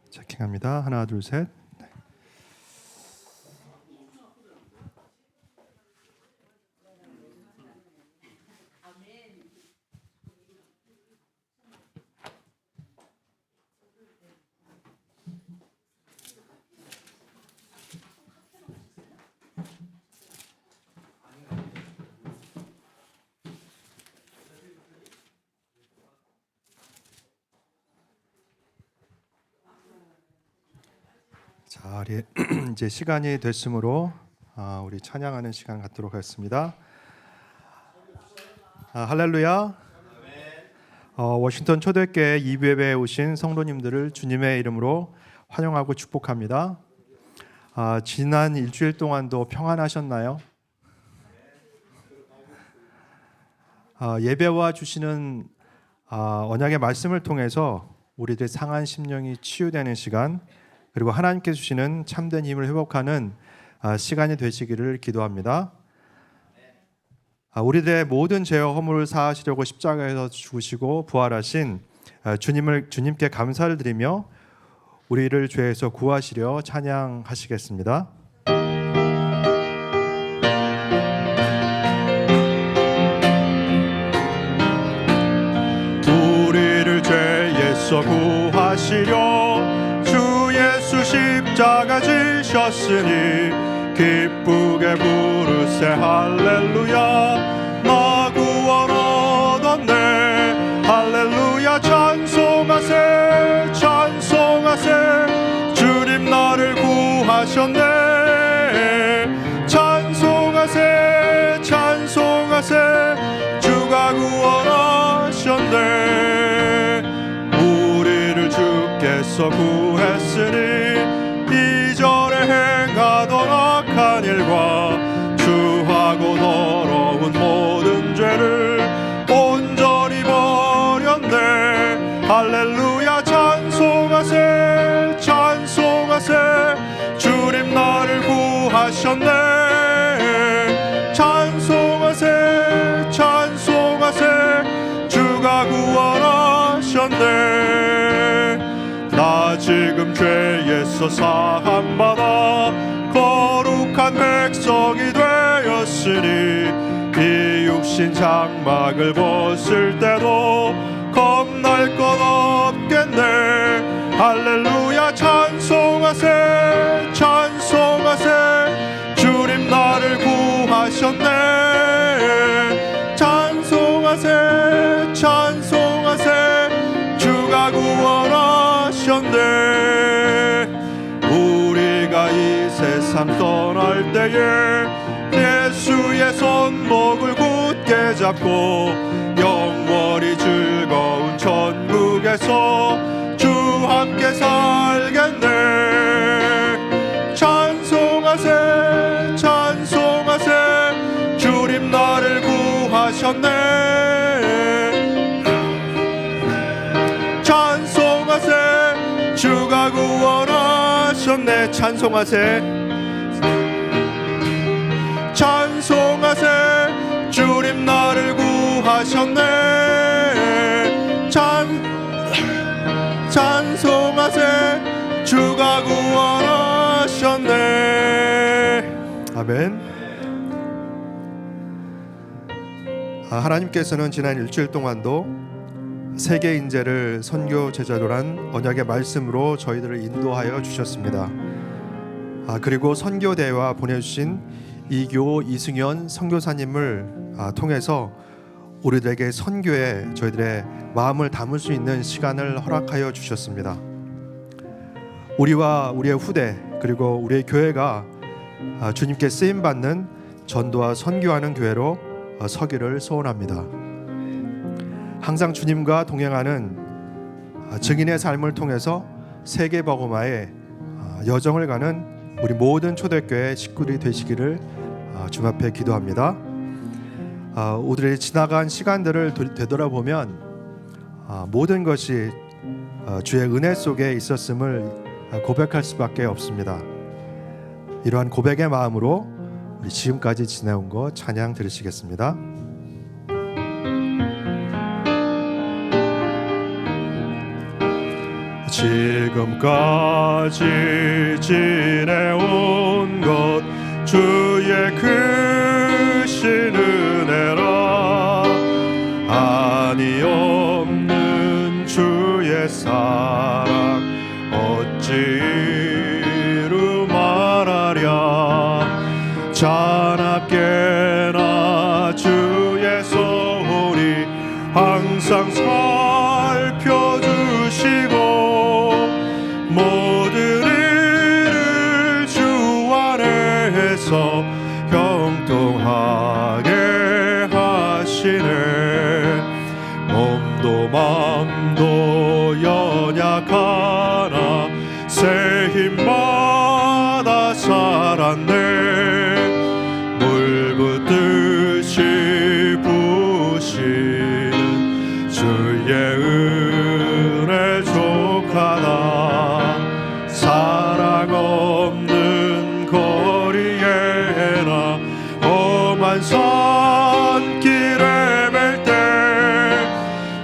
체킹합니다. 하나, 둘, 셋. 자, 이제 시간이 됐으므로 우리 찬양하는 시간 갖도록 하겠습니다. 할렐루야. 워싱턴 초대교회 2부예배에 오신 성도님들을 주님의 이름으로 환영하고 축복합니다. 지난 일주일 동안도 평안하셨나요? 예배와 주시는 언약의 말씀을 통해서 우리들의 상한 심령이 치유되는 시간, 그리고 하나님께 주시는 참된 힘을 회복하는 시간이 되시기를 기도합니다. 우리들의 모든 죄와 허물을 사하시려고 십자가에서 죽으시고 부활하신 주님께 감사를 드리며 우리를 죄에서 구하시려 찬양하시겠습니다. 우리를 죄에서 구하시려 십자가 지셨으니 기쁘게 부르세 할렐루야. 나 구원 얻었네 할렐루야. 찬송하세 찬송하세 주님 나를 구하셨네. 찬송하세 찬송하세 주가 구원하셨네. 우리를 주께서 구했으니 이전에 행하던 악한 일과 추하고 더러운 모든 죄를 온전히 버렸네. 할렐루야. 찬송하세 찬송하세 주님 나를 구하셨네. 찬송하세 찬송하세 주가 구원하셨네. 나 지금 죄에서 사함받아 거룩한 백성이 되었으니 이 육신 장막을 벗을 때도 겁날 것 없겠네. 할렐루야. 찬송하세 찬송하세 주님 나를 구하셨네. 찬송하세 찬송하세 주가 구원하셨네. 우리가 이 세상 떠날 때에 예수의 손목을 굳게 잡고 영원히 즐거운 천국에서 주 함께 살겠네. 찬송하세 찬송하세 주님 나를 구하셨네. 찬송하세 주가 구원하셨네. 찬송하세 찬송하세 주님 나를 구하셨네. 찬송하세 주가 구원하셨네. 아멘. 하나님께서는 지난 일주일 동안도 세계 인재를 선교 제자로란 언약의 말씀으로 저희들을 인도하여 주셨습니다. 그리고 선교대회와 보내주신 이교 이승현 선교사님을 통해서 우리들에게 선교에 저희들의 마음을 담을 수 있는 시간을 허락하여 주셨습니다. 우리와 우리의 후대 그리고 우리의 교회가 주님께 쓰임받는 전도와 선교하는 교회로 서기를 소원합니다. 항상 주님과 동행하는 증인의 삶을 통해서 세계복음화의 여정을 가는 우리 모든 초대교회 식구들이 되시기를 주님 앞에 기도합니다. 우리의 지나간 시간들을 되돌아보면 모든 것이 주의 은혜 속에 있었음을 고백할 수밖에 없습니다. 이러한 고백의 마음으로 우리 지금까지 지내온 것 찬양 들으시겠습니다. 지금까지 지내온 것 주의 크신 은혜라. 한이 없는 주의 사랑 어찌 이루 말하랴. 자나깨나 주의 소리 항상 살펴주시고 모든 일을 주 안에서 형통하게 하시네. 몸도 맘도 연약하나 새 힘마다 살았네. 물 붓듯이 부으시는 주의 은혜 족하다. 사랑 없는 거리에나 험한 산길에 맬 때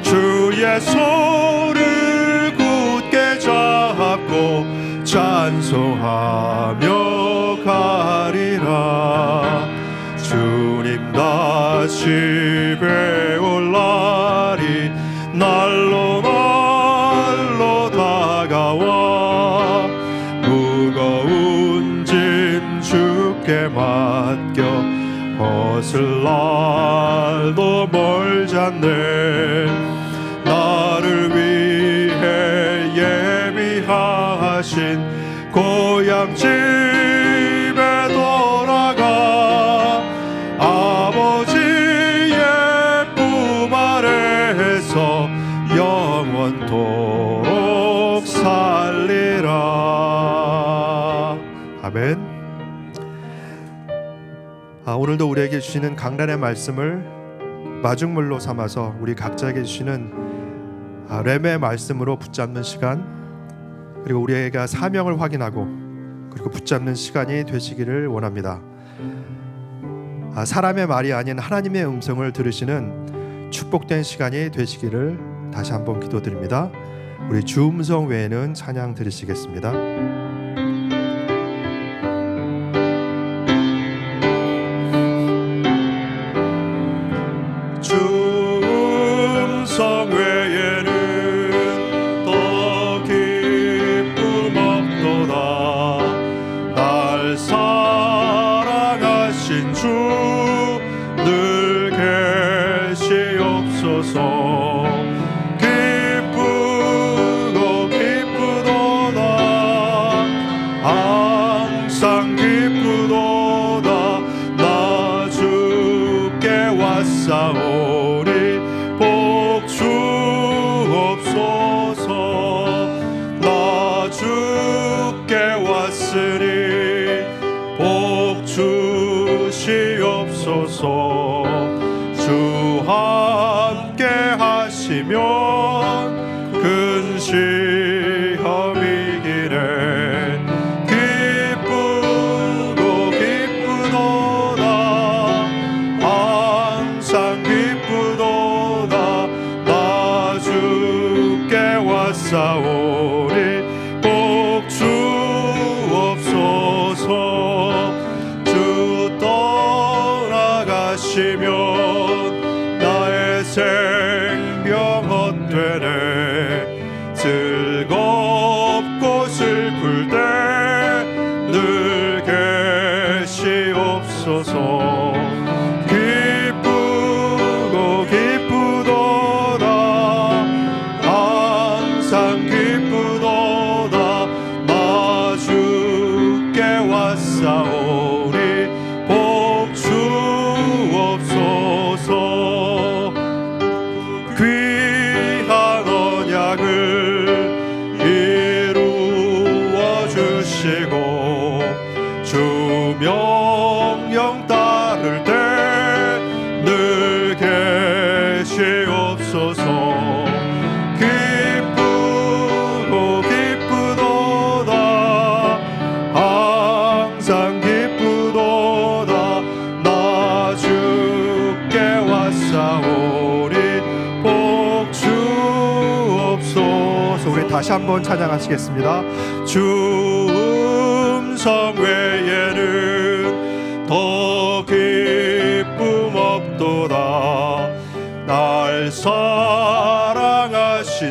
주의 손을 굳게 잡고 찬송하며 가리라. 주님 다시 배울 날이 날로 날로 다가와. 무거운 짐 주께 맡겨 벗을 날도 멀잖네. 나를 위해 예비하신 고향 집에 돌아가 아버지의 품 아래서 영원토록 살리라. 아멘. 오늘도 우리에게 주시는 강단의 말씀을 마중물로 삼아서 우리 각자에게 주시는 렘의 말씀으로 붙잡는 시간, 그리고 우리가 사명을 확인하고 그리고 붙잡는 시간이 되시기를 원합니다. 사람의 말이 아닌 하나님의 음성을 들으시는 축복된 시간이 되시기를 다시 한번 기도드립니다. 우리 주 음성 외에는 찬양 들으시겠습니다. 주 음성 외에는 더 기쁨 없도다. 날 사랑하신 주 늘 계시옵소서. 기쁘고 기쁘도다. 항상 기쁘도다. 나 주께 왔사오니 복 주옵소서. 나 주께 왔으니 복 주시옵소서. 주 함께 하시면 근시험이기래. 기쁘고 기쁘도다. 항상 기쁘도다. 나 주께 왔사오니 복 주옵소서. 주 떠나가시면 나의 생명 헛되네. 즐겁고 슬플 때 늘 계시옵소서. 기쁘고 기쁘도다. 항상 기쁘도다. 나 주께 왔사오니 복 주옵소서. 귀한 언약을 이루어 주시고 주 명령 따를 때 다시 한번 찬양하시겠습니다. 주 음성 외에는 더 기쁨 없도다. 날 사랑하신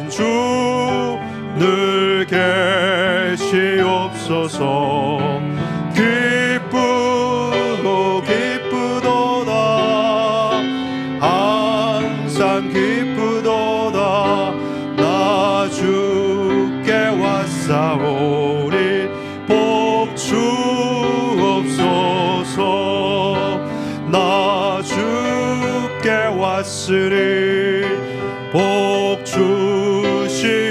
주 늘 계시옵소서. 기쁘고 기쁘도다. 항상 기쁘도다. 나 주께 왔사오니 복 주옵소서. 나 주께 왔으니 복 주시옵소서.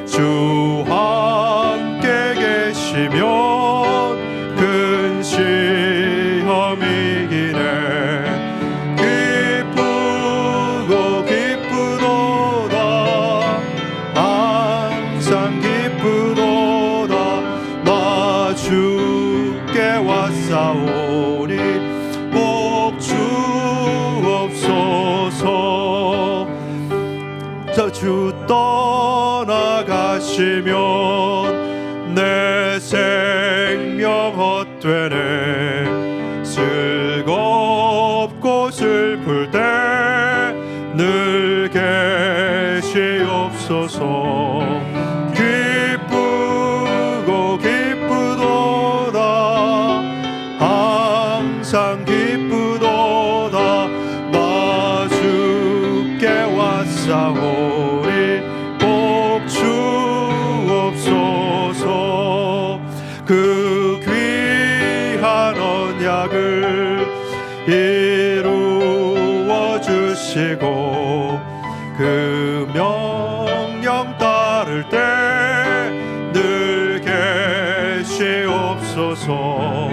주 함께 계시면 큰 시험이 이기네. 기쁘고 기쁘도다. 항상 기쁘도다. 나 주께 왔사오니 복 주옵소서. 주 떠나가시면 내 생명 헛되네. 즐겁고 슬플 때 늘 계시옵소서. 기쁘고 기쁘도다. 항상 기쁘도다. 나 주께 왔사오니 복 주옵소서. 그 귀한 언약을 이루어 주시고 그 명령 따를 때 늘 계시옵소서.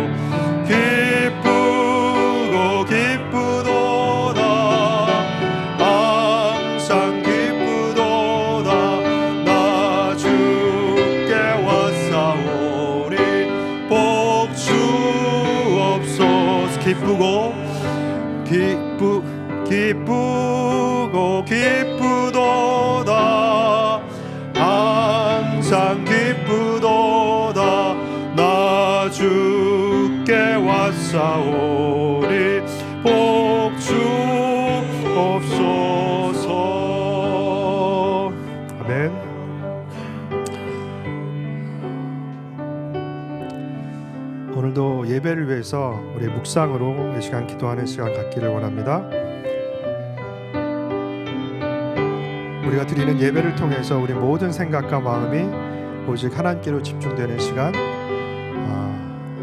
기쁘고 기쁘도다. 항상 기쁘도다. 나 주께 왔사오니 복 주옵소서. 기쁘고 기쁘도다. 항상 기쁘도다. 나 주께 왔사오니 복 주옵소서. 아멘. 오늘도 예배를 위해서 우리 묵상으로 이 시간 기도하는 시간 갖기를 원합니다. 우리가 드리는 예배를 통해서 우리 모든 생각과 마음이 오직 하나님께로 집중되는 시간,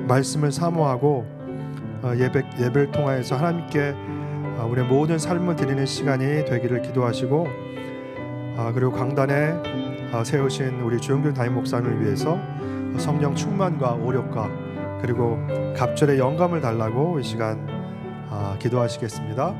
말씀을 사모하고 예배를 통하여서 하나님께 우리의 모든 삶을 드리는 시간이 되기를 기도하시고, 그리고 강단에 세우신 우리 주영균 담임 목사님을 위해서 성령 충만과 오력과 그리고 갑절의 영감을 달라고 이 시간 기도하시겠습니다.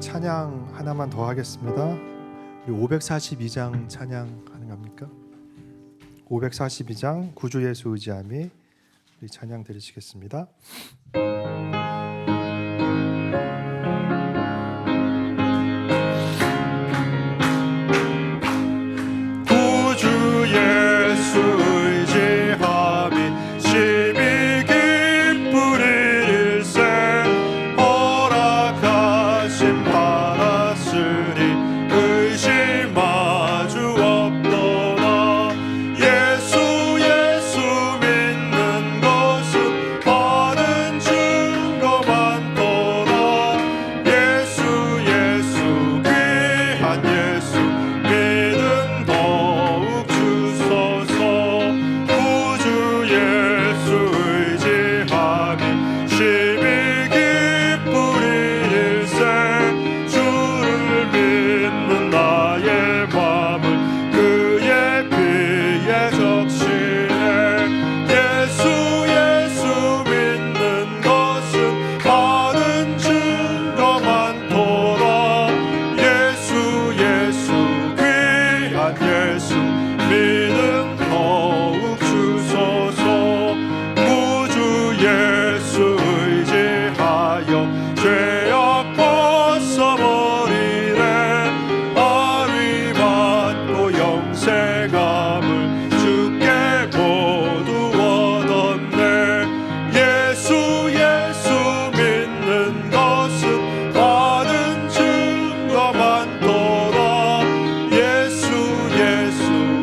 찬양 하나만 더 하겠습니다. 우리 542장 찬양 가능합니까? 542장 구주 예수 의지함이 우리 찬양 드리시겠습니다. 구주 예수 의지함이 심히 기쁘리 일세 귀한 예수 믿음 더욱 주소서. 구주 예수 의지하여 죄악 벗어버리네. 아위 받고 영생함을 주께 모두 얻었네. 예수 믿는 것은 받은 증거 많도다. 예수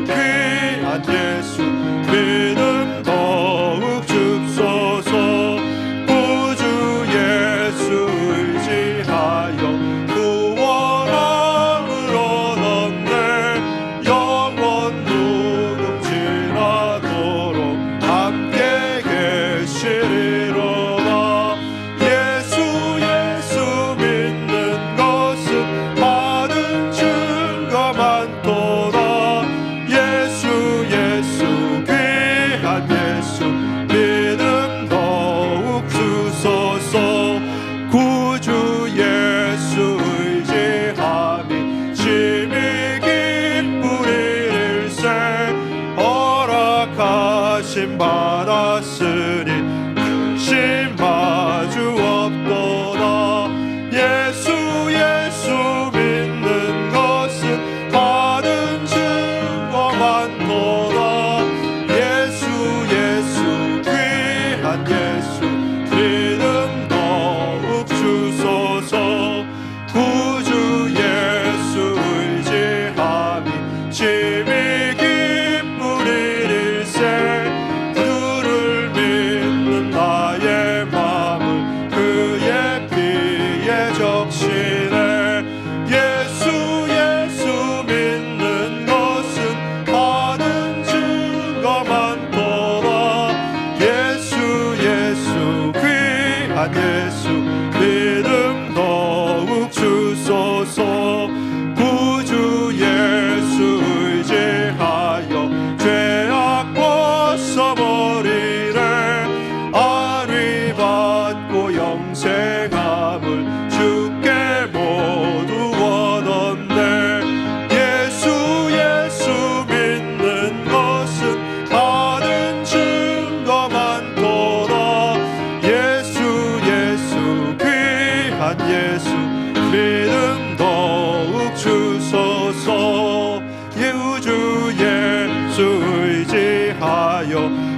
귀한 예수 믿음 더욱 줍소서. 구주 예수 의지하여 구원함을 얻었네. 영원 무궁지나도록 함께 계시리로다. 예수 믿는 것은 받은 증거 많도다. 예수 귀한 예수 믿음 더욱 주소서. 구주 예수 의지함이 심히 기쁘리일세. 허락하심 받았으니 근심 마주 없도다. 예수 믿는 것은 받은 증거 많도다. 예수 귀한 예수 믿음 더욱 주소서. 구주 예수 의지함이 심히 기쁘리일세. 주를 믿는 나의 마음을 그의 피에 적시네. 예수 믿는 것은 받은 증거 많도다. 예수 귀한 예수 믿음 더욱 주소서. 구주 예수 의지하여 죄악 벗어버리네. 안위 받고 영생함을 주께 모두 얻었네. 예수 믿는 것은 받은 증거 많도다. 예수 귀한 예수 믿음 더욱 주소서. 우주 예수 의지하여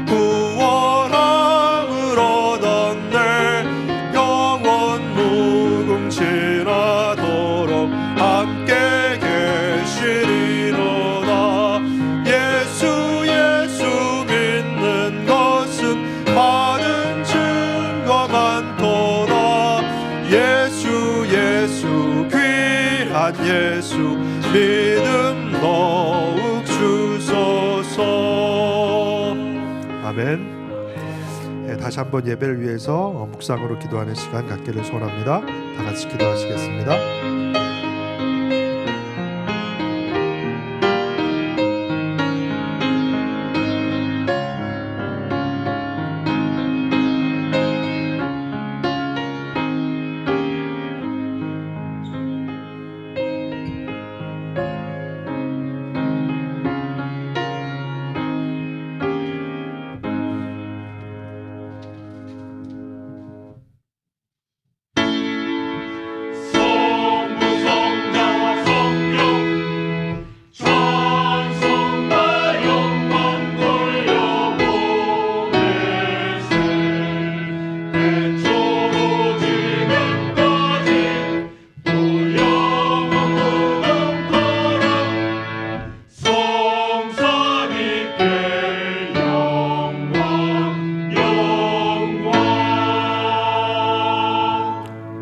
구원함을 얻었네. 영원 무궁지나도록 함께 계시리로다. 예수 믿는 것은 받은 증거 많도다. 예수 귀한 예수 믿음 더욱 주소서. 아멘. 다시 한번 예배를 위해서 묵상으로 기도하는 시간 갖기를 소원합니다. 다 같이 기도하시겠습니다.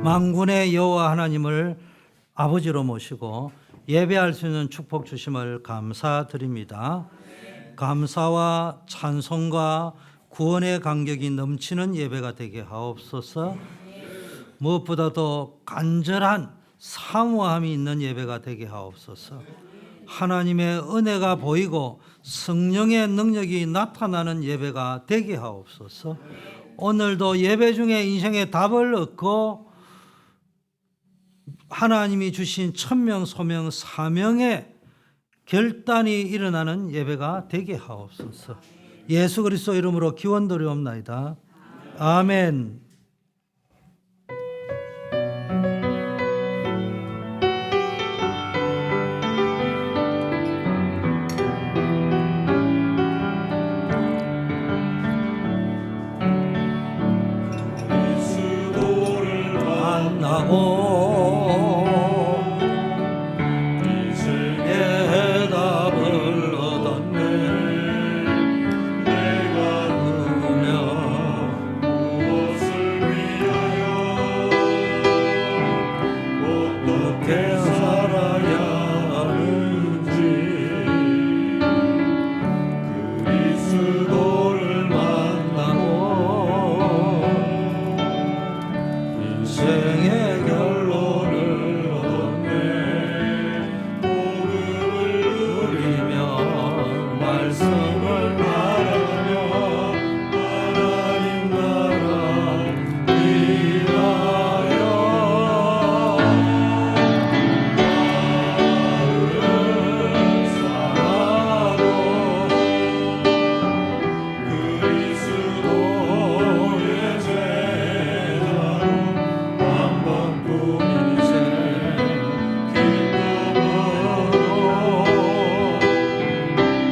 만군의 여호와 하나님을 아버지로 모시고 예배할 수 있는 축복 주심을 감사드립니다. 감사와 찬송과 구원의 감격이 넘치는 예배가 되게 하옵소서. 무엇보다도 간절한 사모함이 있는 예배가 되게 하옵소서. 하나님의 은혜가 보이고 성령의 능력이 나타나는 예배가 되게 하옵소서. 오늘도 예배 중에 인생의 답을 얻고 하나님이 주신 천명, 소명, 사명에 결단이 일어나는 예배가 되게 하옵소서. 예수 그리스도 이름으로 기원드리옵나이다. 아멘. 만나고 인생의 답을 얻었네. 내가 누구며 무엇을 위하여 어떻게 살아야 하는지 그리스도를 만나고 인생의 결론을 얻었네. 복음을 누리며 말씀을 말하며 하나님 나라 위하여 나를 사랑하고 그리스도의 제자로 한번뿐 인생 기쁨으로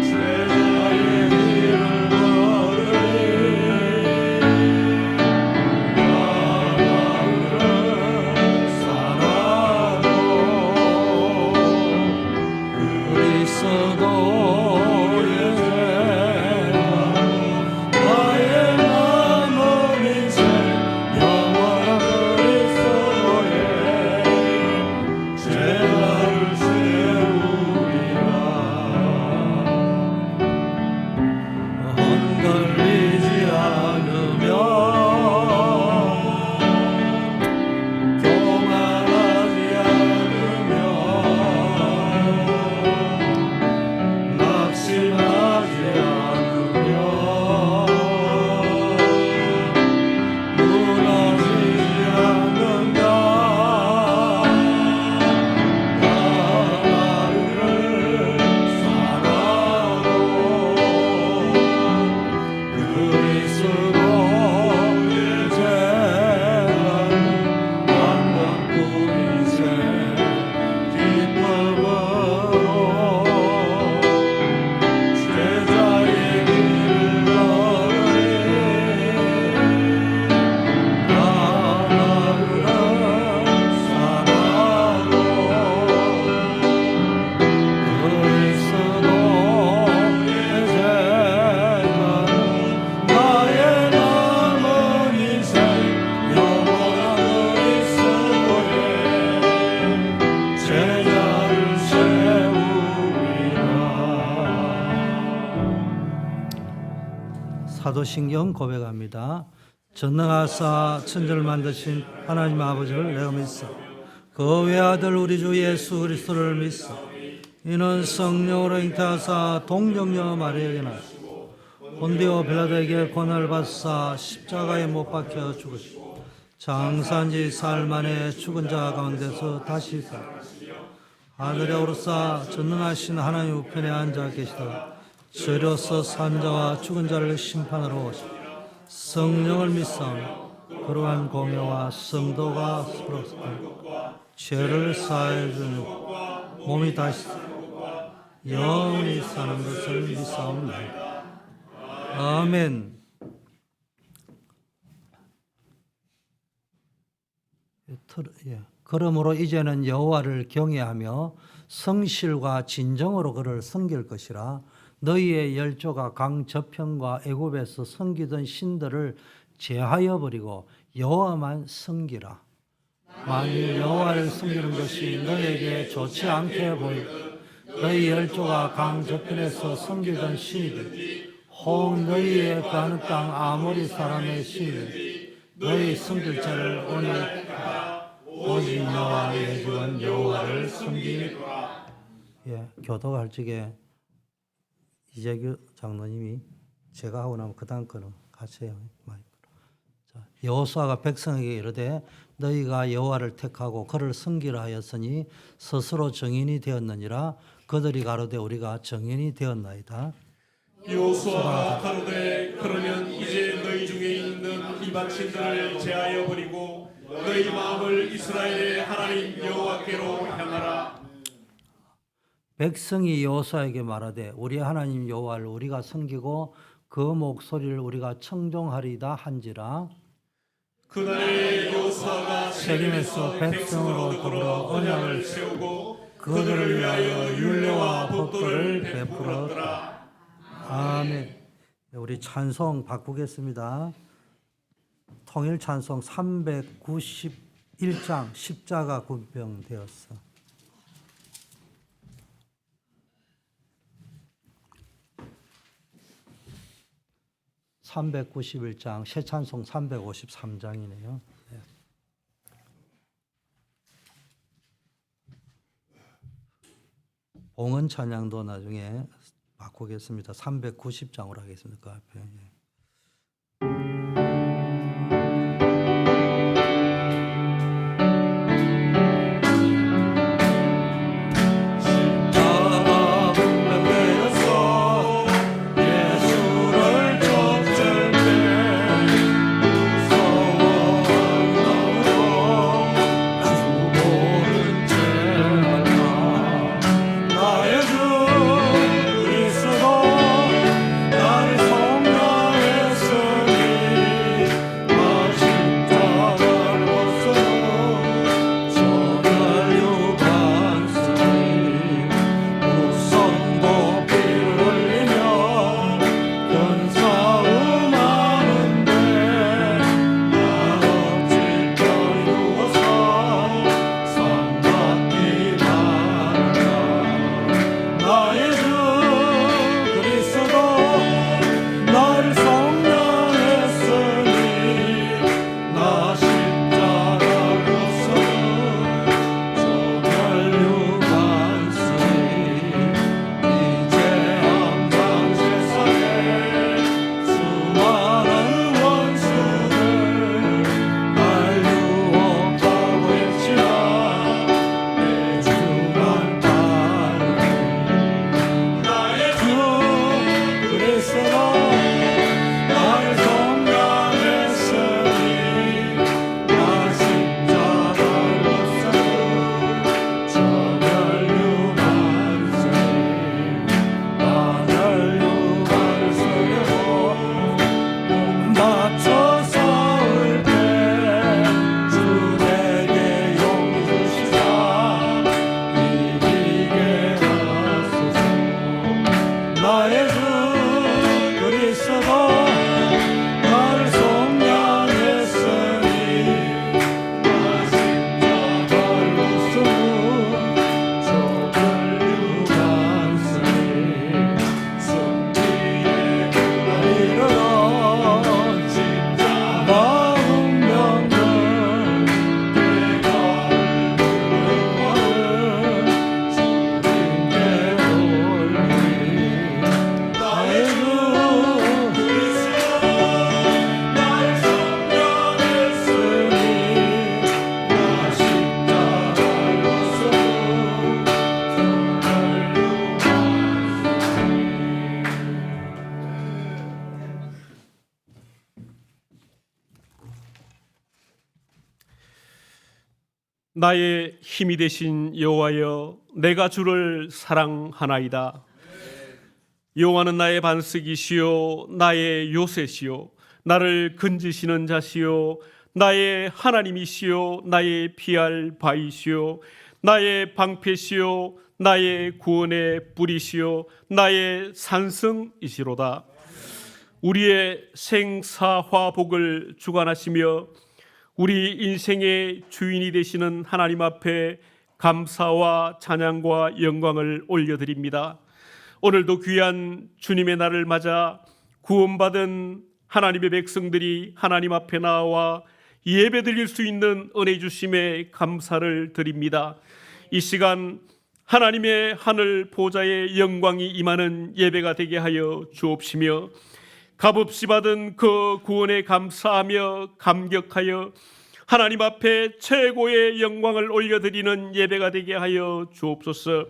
제자의 길을 걸으리. 나를 사랑하고 그리스도의 제자로 나의 남은 인생 영원한 그리스도의 제자를 세우리라. 흔들리지 않으며 교만하지 않으며 낙심하지 않으며 무너지지 않는다. 나를 사랑하고 그리스도의 제자는 한번뿐 인생 기쁨으로 제자의 길을 걸으리. 나를 사랑하고 그리스도의 제자는 나의 남은 인생 영원한 그리스도의 제자를 세우리라. 사도신경 고백합니다. 전능하사 천지를 만드신 하나님 아버지를 내가 믿사 그 외아들 우리 주 예수 그리스도를 믿사 이는 성령으로 잉태하사 동정녀 마리아에게 나시고 본디오 빌라도에게 고난을 받사 십자가에 못 박혀 죽으시고 장사한지 사흘 만에 죽은 자 가운데서 다시 살아나시며 하늘에 오르사 전능하신 하나님 우편에 앉아 계시다가 죄로서 산 자와 죽은 자를 심판하러 오시고 성령을 믿사오며 그러한 공회와 성도가 서로 죄를 사하여 주는 몸이 다시 영원히 사는 것을 믿사옵나이다. 아멘. 그러므로 이제는 여호와를 경외하며 성실과 진정으로 그를 섬길 것이라. 너희의 열조가 강 저편과 애굽에서 섬기던 신들을 제하여 버리고 여호와만 섬기라. 만일 여호와를 섬기는 것이 너희에게 좋지 않게 보이고 너희 열조가 강 저편에서 섬기던 신이든 혹 너희의 가는 땅 아모리 사람의 신이든 너희 섬길 자를 오늘 오직 여호와 예지원 여호와를 섬기라. 교도가 할 적에 이재규 장로님이 제가 하고 나면 그 다음 거는 같이 해요. 마이크로. 여호수아가 백성에게 이르되 너희가 여호와를 택하고 그를 섬기라 하였으니 스스로 정인이 되었느니라. 그들이 가로되 우리가 정인이 되었나이다. 여호수아가 가로되 그러면 이제 너희 중에 있는 이방신들을 제하여 버리고 너희 마음을 이스라엘의 하나님 여호와께로 향하라. 백성이 여호수아에게 말하되 우리 하나님 여호와를 우리가 섬기고 그 목소리를 우리가 청종하리다 한지라. 그날에 여호수아가 세겜에서 백성으로 더불어 언약을 세우고 그들을 위하여 율례와 법도를 베풀었다. 아멘. 우리 찬송 바꾸겠습니다. 통일 찬송 391장 십자가 군병되었어. (391장) 새 찬송 353장이네요. 네. 봉헌 찬양도 나중에 바꾸겠습니다. 390장으로 하겠습니다. 그 앞에. 나의 힘이 되신 여호와여, 내가 주를 사랑하나이다. 여호와는 나의 반석이시요 나의 요새시요 나를 건지시는 자시요 나의 하나님이시요 나의 피할 바이시요 나의 방패시요 나의 구원의 뿌리시요 나의 산성이시로다. 우리의 생사화복을 주관하시며 우리 인생의 주인이 되시는 하나님 앞에 감사와 찬양과 영광을 올려드립니다. 오늘도 귀한 주님의 날을 맞아 구원받은 하나님의 백성들이 하나님 앞에 나와 예배드릴 수 있는 은혜 주심에 감사를 드립니다. 이 시간 하나님의 하늘 보좌의 영광이 임하는 예배가 되게 하여 주옵시며 값없이 받은 그 구원에 감사하며 감격하여 하나님 앞에 최고의 영광을 올려드리는 예배가 되게 하여 주옵소서.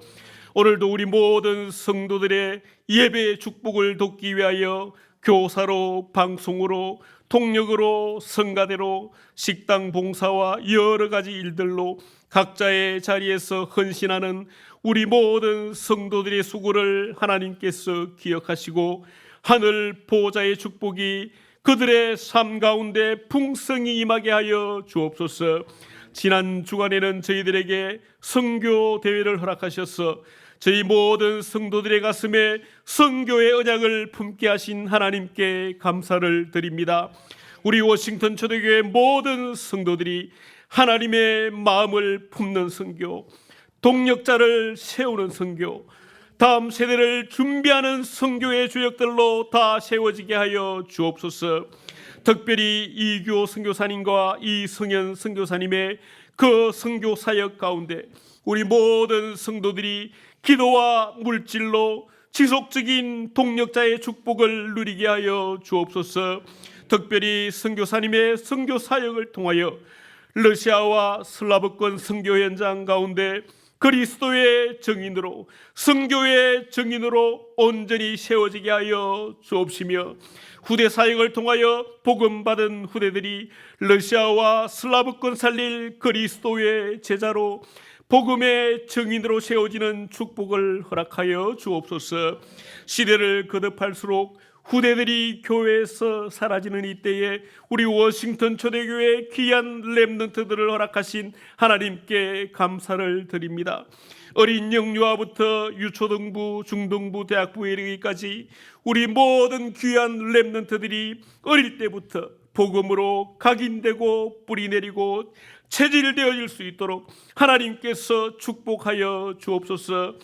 오늘도 우리 모든 성도들의 예배의 축복을 돕기 위하여 교사로, 방송으로, 통역으로, 성가대로, 식당 봉사와 여러 가지 일들로 각자의 자리에서 헌신하는 우리 모든 성도들의 수고를 하나님께서 기억하시고 하늘 보호자의 축복이 그들의 삶 가운데 풍성히 임하게 하여 주옵소서. 지난 주간에는 저희들에게 선교 대회를 허락하셔서 저희 모든 성도들의 가슴에 선교의 언약을 품게 하신 하나님께 감사를 드립니다. 우리 워싱턴 초대교회 모든 성도들이 하나님의 마음을 품는 선교, 동력자를 세우는 선교, 다음 세대를 준비하는 선교의 주역들로 다 세워지게 하여 주옵소서. 특별히 이규호 선교사님과 이성현 선교사님의 그 선교 사역 가운데 우리 모든 성도들이 기도와 물질로 지속적인 동력자의 축복을 누리게 하여 주옵소서. 특별히 선교사님의 선교 사역을 통하여 러시아와 슬라브권 선교 현장 가운데 그리스도의 증인으로, 선교의 증인으로 온전히 세워지게 하여 주옵시며 후대 사역을 통하여 복음받은 후대들이 러시아와 슬라브권 살릴 그리스도의 제자로 복음의 증인으로 세워지는 축복을 허락하여 주옵소서. 시대를 거듭할수록 후대들이 교회에서 사라지는 이때에 우리 워싱턴 초대교회 귀한 렘넌트들을 허락하신 하나님께 감사를 드립니다. 어린 영유아부터 유초등부, 중등부, 대학부에 이르기까지 우리 모든 귀한 렘넌트들이 어릴 때부터 복음으로 각인되고 뿌리 내리고 체질되어질 수 있도록 하나님께서 축복하여 주옵소서.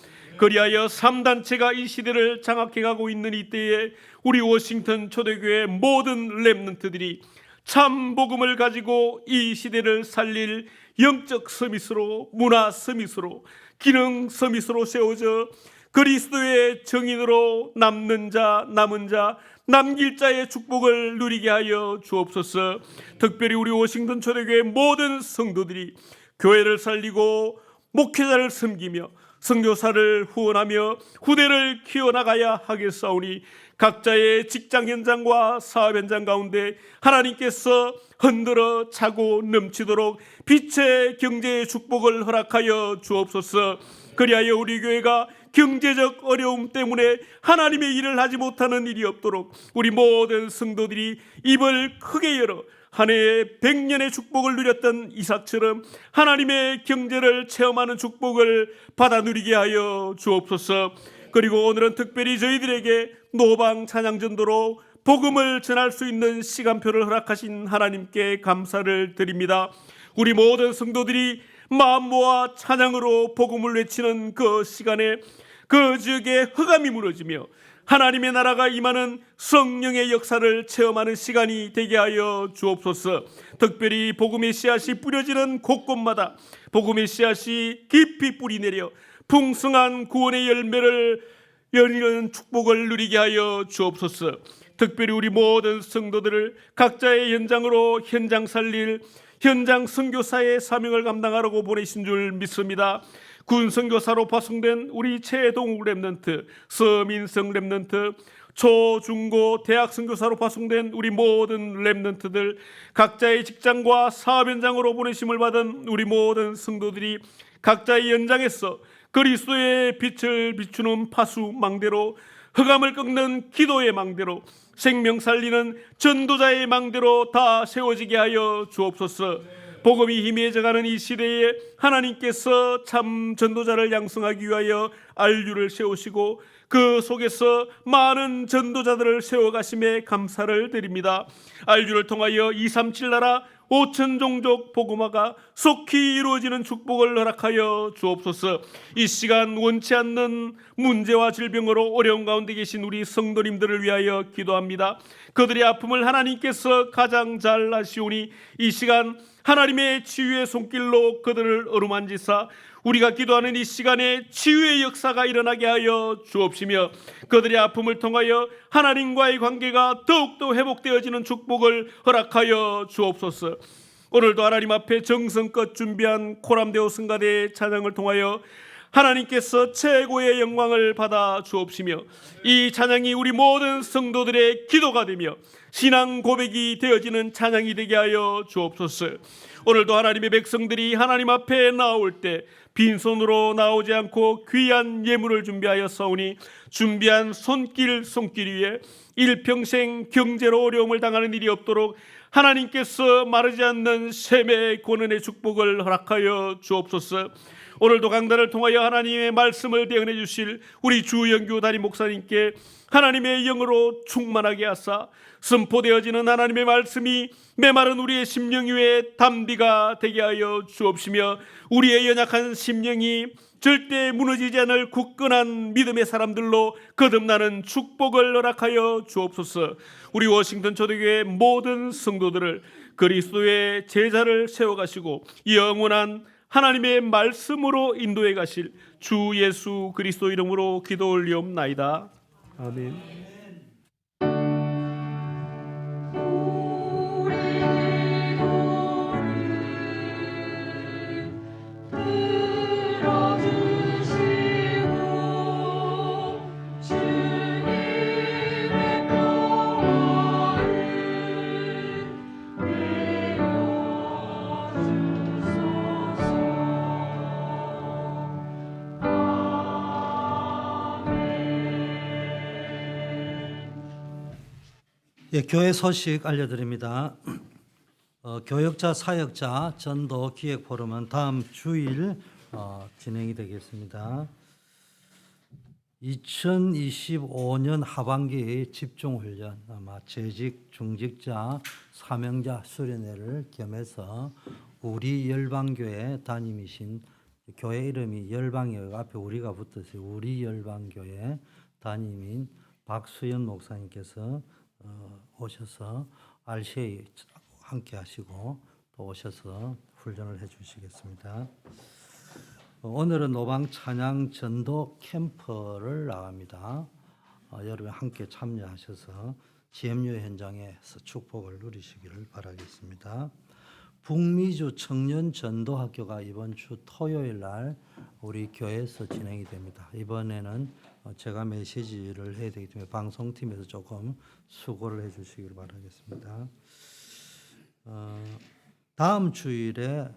그리하여 3단체가 이 시대를 장악해가고 있는 이때에 우리 워싱턴 초대교회 모든 렘넌트들이 참 복음을 가지고 이 시대를 살릴 영적 서밋으로, 문화 서밋으로, 기능 서밋으로 세워져 그리스도의 정인으로 남는 자, 남은 자, 남길 자의 축복을 누리게 하여 주옵소서. 특별히 우리 워싱턴 초대교회 모든 성도들이 교회를 살리고 목회자를 섬기며 선교사를 후원하며 후대를 키워나가야 하겠사오니 각자의 직장 현장과 사업 현장 가운데 하나님께서 흔들어 차고 넘치도록 빛의 경제의 축복을 허락하여 주옵소서. 그리하여 우리 교회가 경제적 어려움 때문에 하나님의 일을 하지 못하는 일이 없도록 우리 모든 성도들이 입을 크게 열어 한 해에 100년의 축복을 누렸던 이삭처럼 하나님의 경제를 체험하는 축복을 받아 누리게 하여 주옵소서. 그리고 오늘은 특별히 저희들에게 노방 찬양전도로 복음을 전할 수 있는 시간표를 허락하신 하나님께 감사를 드립니다. 우리 모든 성도들이 마음 모아 찬양으로 복음을 외치는 그 시간에 그 지역에 흑암이 무너지며 하나님의 나라가 임하는 성령의 역사를 체험하는 시간이 되게 하여 주옵소서. 특별히 복음의 씨앗이 뿌려지는 곳곳마다 복음의 씨앗이 깊이 뿌리내려 풍성한 구원의 열매를 열리는 축복을 누리게 하여 주옵소서. 특별히 우리 모든 성도들을 각자의 현장으로 현장 살릴 현장 선교사의 사명을 감당하라고 보내신 줄 믿습니다. 군 선교사로 파송된 우리 최동욱 렘넌트, 서민성 렘넌트, 초, 중고, 대학 선교사로 파송된 우리 모든 렘넌트들, 각자의 직장과 사업 현장으로 보내심을 받은 우리 모든 성도들이 각자의 현장에서 그리스도의 빛을 비추는 파수 망대로, 흑암을 꺾는 기도의 망대로, 생명 살리는 전도자의 망대로 다 세워지게 하여 주옵소서. 복음이 희미해져가는 이 시대에 하나님께서 참 전도자를 양성하기 위하여 알류를 세우시고 그 속에서 많은 전도자들을 세워가심에 감사를 드립니다. 알류를 통하여 237 나라 5천 종족 복음화가 속히 이루어지는 축복을 허락하여 주옵소서. 이 시간 원치 않는 문제와 질병으로 어려운 가운데 계신 우리 성도님들을 위하여 기도합니다. 그들의 아픔을 하나님께서 가장 잘 아시오니 이 시간 하나님의 치유의 손길로 그들을 어루만지사 우리가 기도하는 이 시간에 치유의 역사가 일어나게 하여 주옵시며 그들의 아픔을 통하여 하나님과의 관계가 더욱더 회복되어지는 축복을 허락하여 주옵소서. 오늘도 하나님 앞에 정성껏 준비한 코람데오 성가대의 찬양을 통하여 하나님께서 최고의 영광을 받아 주옵시며 이 찬양이 우리 모든 성도들의 기도가 되며 신앙 고백이 되어지는 찬양이 되게 하여 주옵소서. 오늘도 하나님의 백성들이 하나님 앞에 나올 때 빈손으로 나오지 않고 귀한 예물을 준비하여 싸우니 준비한 손길 위에 일평생 경제로 어려움을 당하는 일이 없도록 하나님께서 마르지 않는 샘의 권은의 축복을 허락하여 주옵소서. 오늘도 강단을 통하여 하나님의 말씀을 대언해 주실 우리 주영규 담임 목사님께 하나님의 영으로 충만하게 하사 선포되어지는 하나님의 말씀이 메마른 우리의 심령 위에 담비가 되게 하여 주옵시며 우리의 연약한 심령이 절대 무너지지 않을 굳건한 믿음의 사람들로 거듭나는 축복을 허락하여 주옵소서. 우리 워싱턴 초대교회 모든 성도들을 그리스도의 제자를 세워가시고 영원한 하나님의 말씀으로 인도해 가실 주 예수 그리스도 이름으로 기도 올리옵나이다. 아멘. 예, 교회 소식 알려드립니다. 교역자 사역자 전도 기획 포럼은 다음 주일 진행이 되겠습니다. 2025년 하반기 집중훈련 아마 재직 중직자 사명자 수련회를 겸해서 우리 열방교회 담임이신 교회 이름이 열방이에요. 앞에 우리가 붙었어요. 우리 열방교회 담임인 박수연 목사님께서 오셔서 RCA 함께 하시고 또 오셔서 훈련을 해 주시겠습니다. 오늘은 노방 찬양 전도 캠프를 나갑니다. 여러분 함께 참여하셔서 GMU 현장에서 축복을 누리시기를 바라겠습니다. 북미주 청년 전도학교가 이번 주 토요일 날 우리 교회에서 진행이 됩니다. 이번에는 제가 메시지를 해야 되기 때문에 방송팀에서 조금 수고를 해 주시길 바라겠습니다. 다음 주일에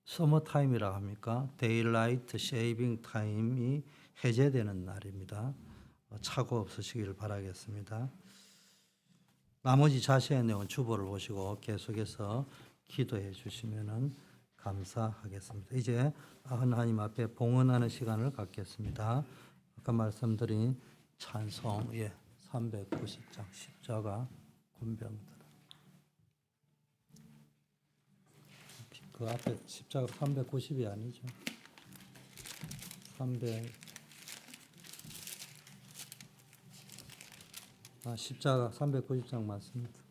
서머타임이라고 합니까? 데일라이트 쉐이빙 타임이 해제되는 날입니다. 착오 없으시기를 바라겠습니다. 나머지 자세한 내용은 주보를 보시고 계속해서 기도해 주시면 감사하겠습니다. 이제 하나님 앞에 봉헌하는 시간을 갖겠습니다. 아까 말씀드린 찬송 390장 십자가 군병들 그 앞에 십자가 390이 아니죠. 십자가 390장 맞습니다.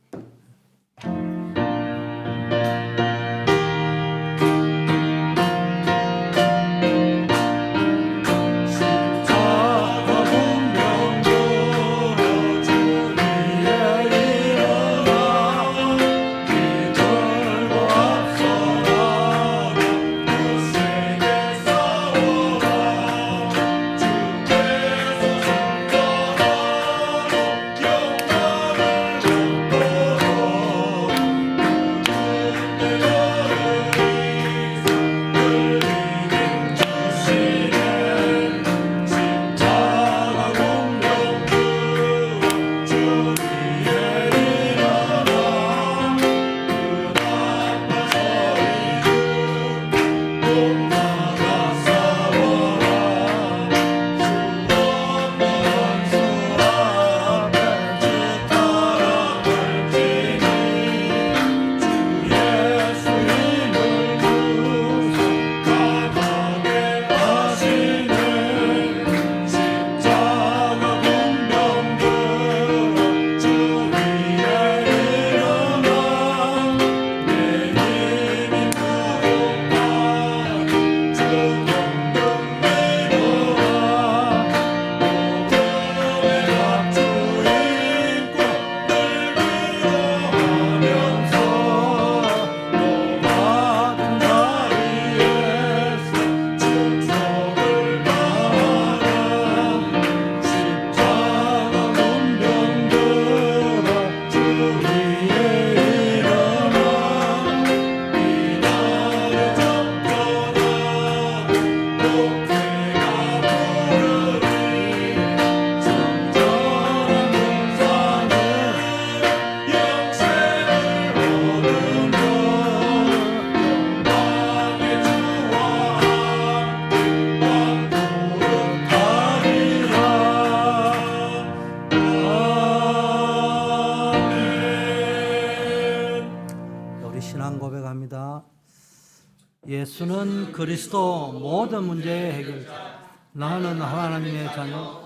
예수는 그리스도 모든 문제의 해결자. 나는 하나님의 자녀.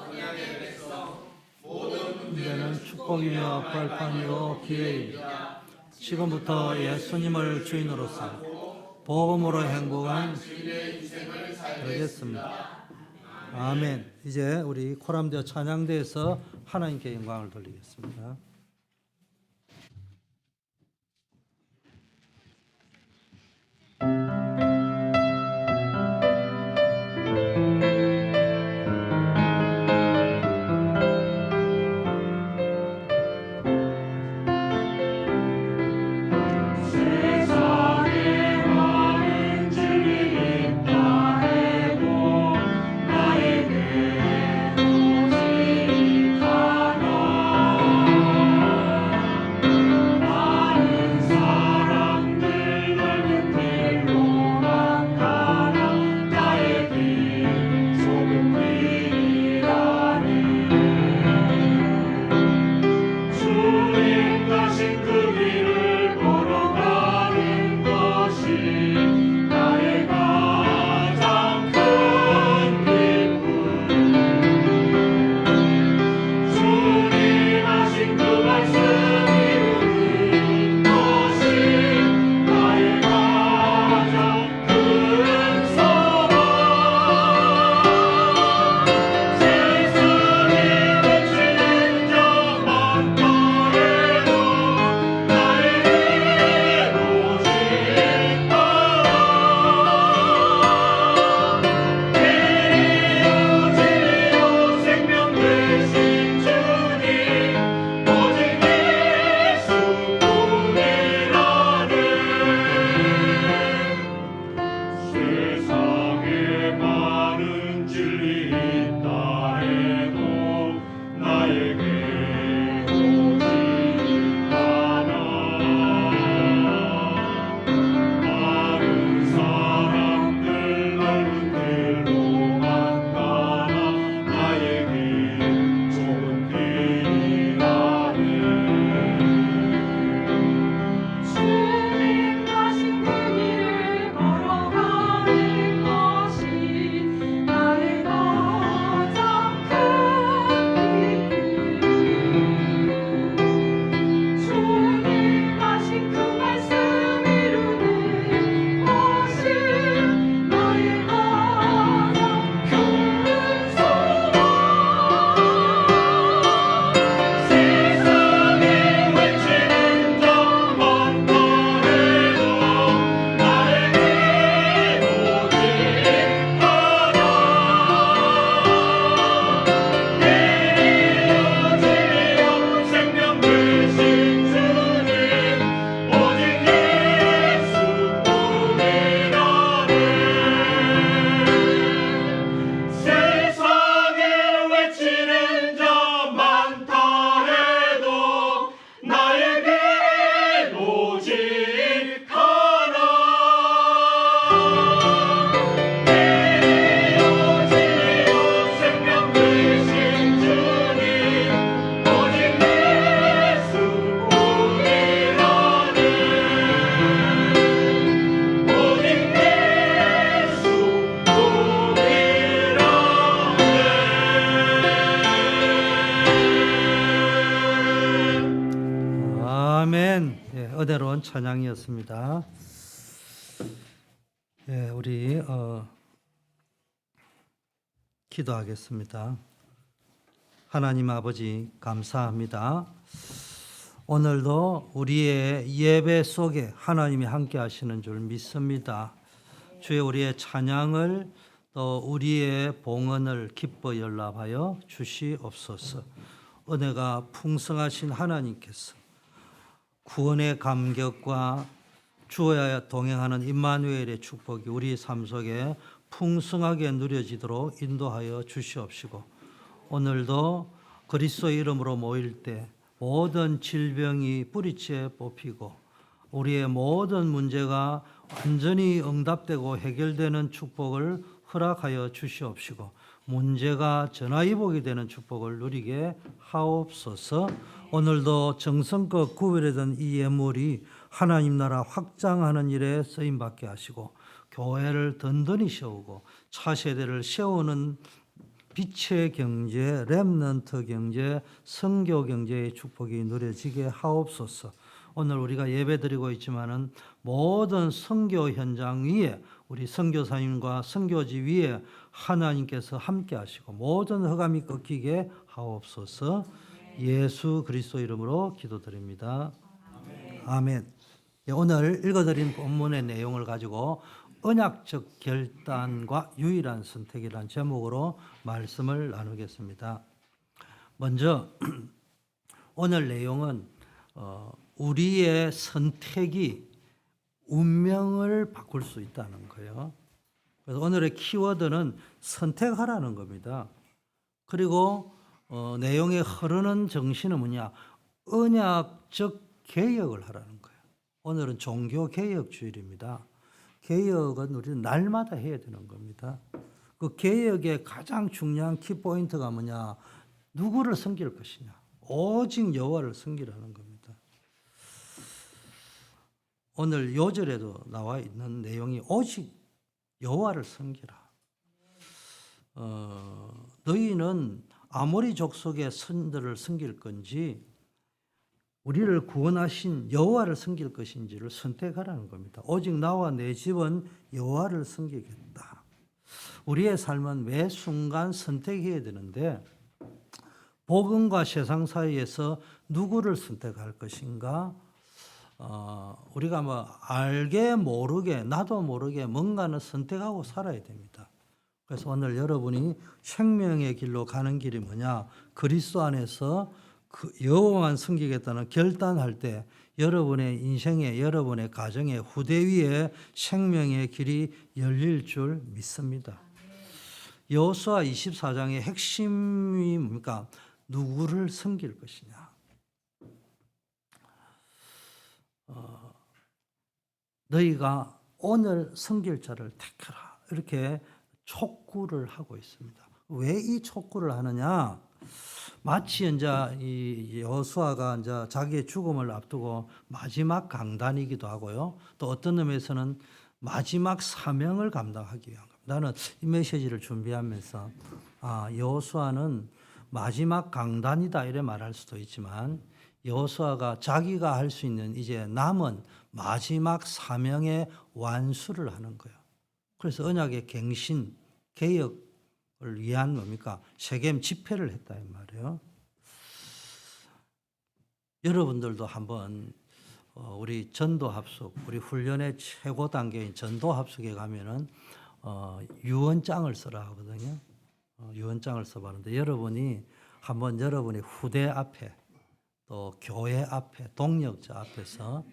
문제는 축복이며 벌판이요 기회입니다. 지금부터 예수님을 주인으로 삼고 복음으로 행복한 되겠습니다. 아멘. 이제 우리 코람데오 찬양대에서 하나님께 영광을 돌리겠습니다. 은혜로운 찬양이었습니다. 예, 우리 기도하겠습니다. 하나님 아버지 감사합니다. 오늘도 우리의 예배 속에 하나님이 함께 하시는 줄 믿습니다. 주여 우리의 찬양을 또 우리의 봉헌을 기뻐 연락하여 주시옵소서. 은혜가 풍성하신 하나님께서 구원의 감격과 주와 동행하는 임마누엘의 축복이 우리 삶 속에 풍성하게 누려지도록 인도하여 주시옵시고, 오늘도 그리스도의 이름으로 모일 때 모든 질병이 뿌리째 뽑히고 우리의 모든 문제가 완전히 응답되고 해결되는 축복을 허락하여 주시옵시고, 문제가 전화위복이 되는 축복을 누리게 하옵소서. 오늘도 정성껏 구별하던 이 예물이 하나님 나라 확장하는 일에 쓰임받게 하시고 교회를 든든히 세우고 차세대를 세우는 빛의 경제, 렘넌트 경제, 선교 경제의 축복이 누려지게 하옵소서. 오늘 우리가 예배드리고 있지만은 모든 선교 현장 위에 우리 선교사님과 선교지 위에 하나님께서 함께 하시고 모든 흑암이 꺾이게 하옵소서. 예수 그리스도 이름으로 기도드립니다. 아멘. 오늘 읽어드린 본문의 내용을 가지고 언약적 결단과 유일한 선택이라는 제목으로 말씀을 나누겠습니다. 먼저 오늘 내용은 우리의 선택이 운명을 바꿀 수 있다는 거예요. 그래서 오늘의 키워드는 선택하라는 겁니다. 그리고 내용에 흐르는 정신은 뭐냐? 언약적 개혁을 하라는 거예요. 오늘은 종교 개혁 주일입니다. 개혁은 우리는 날마다 해야 되는 겁니다. 그 개혁의 가장 중요한 키포인트가 뭐냐? 누구를 섬길 것이냐? 오직 여호와를 섬기라는 겁니다. 오늘 요절에도 나와 있는 내용이 오직 여호와를 섬기라. 너희는 아모리 족속의 선들을 섬길 건지 우리를 구원하신 여호와를 섬길 것인지를 선택하라는 겁니다. 오직 나와 내 집은 여호와를 섬기겠다. 우리의 삶은 매 순간 선택해야 되는데 복음과 세상 사이에서 누구를 선택할 것인가? 우리가 뭐 알게 모르게 나도 모르게 뭔가는 선택하고 살아야 됩니다. 그래서 오늘 여러분이 생명의 길로 가는 길이 뭐냐? 그리스도 안에서 그 여호와만 섬기겠다는 결단할 때 여러분의 인생에 여러분의 가정에 후대 위에 생명의 길이 열릴 줄 믿습니다. 여호수아 24장의 핵심이 뭡니까? 누구를 섬길 것이냐? 너희가 오늘 섬길 자를 택하라. 이렇게 촉구를 하고 있습니다. 왜 이 촉구를 하느냐? 마치 이제 이 여호수아가 이제 자기의 죽음을 앞두고 마지막 강단이기도 하고요. 또 어떤 의미에서는 마지막 사명을 감당하기 위한 겁니다. 나는 이 메시지를 준비하면서 여호수아는 마지막 강단이다 이래 말할 수도 있지만 여호수아가 자기가 할 수 있는 이제 남은 마지막 사명의 완수를 하는 거예요. 그래서 언약의 갱신, 개혁을 위한 뭡니까? 세겜 집회를 했다 이 말이에요. 여러분들도 한번 우리 전도 합숙, 우리 훈련의 최고 단계인 전도 합숙에 가면은 유언장을 써라 하거든요. 유언장을 써봤는데 여러분이 한번 여러분의 후대 앞에 또 교회 앞에 동력자 앞에서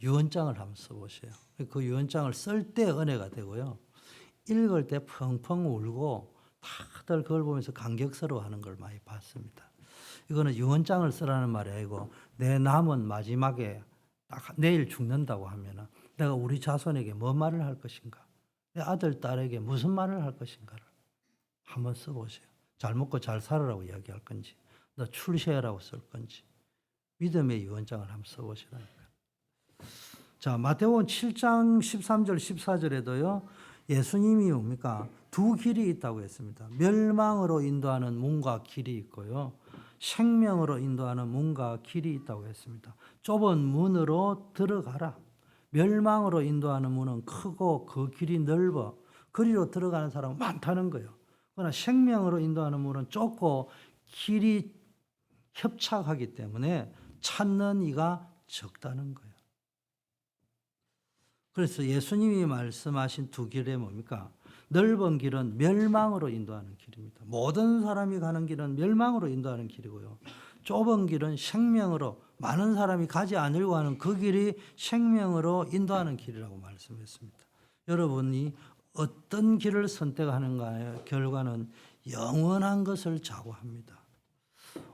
유언장을 한번 써보세요. 그 유언장을 쓸 때 은혜가 되고요. 읽을 때 펑펑 울고 다들 그걸 보면서 감격스러워하는 걸 많이 봤습니다. 이거는 유언장을 쓰라는 말이 아니고 내 남은 마지막에 딱 내일 죽는다고 하면 내가 우리 자손에게 뭐 말을 할 것인가? 내 아들, 딸에게 무슨 말을 할 것인가를 한번 써보세요. 잘 먹고 잘 살아라고 이야기할 건지 너 출세하라고 쓸 건지 믿음의 유언장을 한번 써보시라니까. 자, 마태복음 7장 13절 14절에도요. 예수님이 뭡니까? 두 길이 있다고 했습니다. 멸망으로 인도하는 문과 길이 있고요. 생명으로 인도하는 문과 길이 있다고 했습니다. 좁은 문으로 들어가라. 멸망으로 인도하는 문은 크고 그 길이 넓어. 그리로 들어가는 사람은 많다는 거예요. 그러나 생명으로 인도하는 문은 좁고 길이 협착하기 때문에 찾는 이가 적다는 거예요. 그래서 예수님이 말씀하신 두 길이 뭡니까? 넓은 길은 멸망으로 인도하는 길입니다. 모든 사람이 가는 길은 멸망으로 인도하는 길이고요. 좁은 길은 생명으로 많은 사람이 가지 않으려고 하는 그 길이 생명으로 인도하는 길이라고 말씀했습니다. 여러분이 어떤 길을 선택하는가의 결과는 영원한 것을 자고합니다.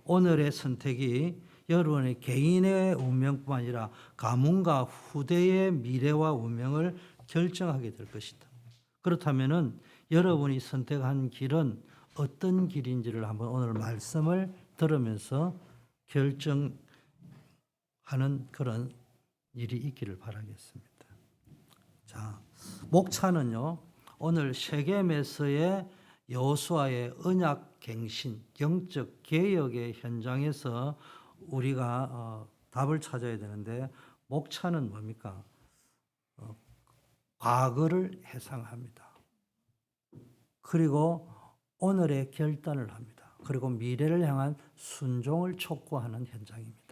오늘의 선택이 여러분의 개인의 운명뿐만 아니라 가문과 후대의 미래와 운명을 결정하게 될 것이다. 그렇다면은 여러분이 선택한 길은 어떤 길인지를 한번 오늘 말씀을 들으면서 결정하는 그런 일이 있기를 바라겠습니다. 자, 목차는요. 오늘 세겜에서의 여호수아의 언약 갱신, 영적 개혁의 현장에서 우리가 답을 찾아야 되는데 목차는 뭡니까? 과거를 회상합니다. 그리고 오늘의 결단을 합니다. 그리고 미래를 향한 순종을 촉구하는 현장입니다.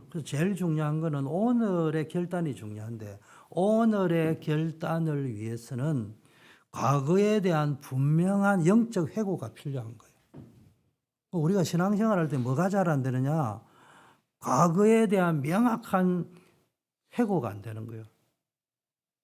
그래서 제일 중요한 것은 오늘의 결단이 중요한데 오늘의 결단을 위해서는 과거에 대한 분명한 영적 회고가 필요한 거예요. 우리가 신앙생활 할 때 뭐가 잘 안 되느냐? 과거에 대한 명확한 회고가 안 되는 거예요.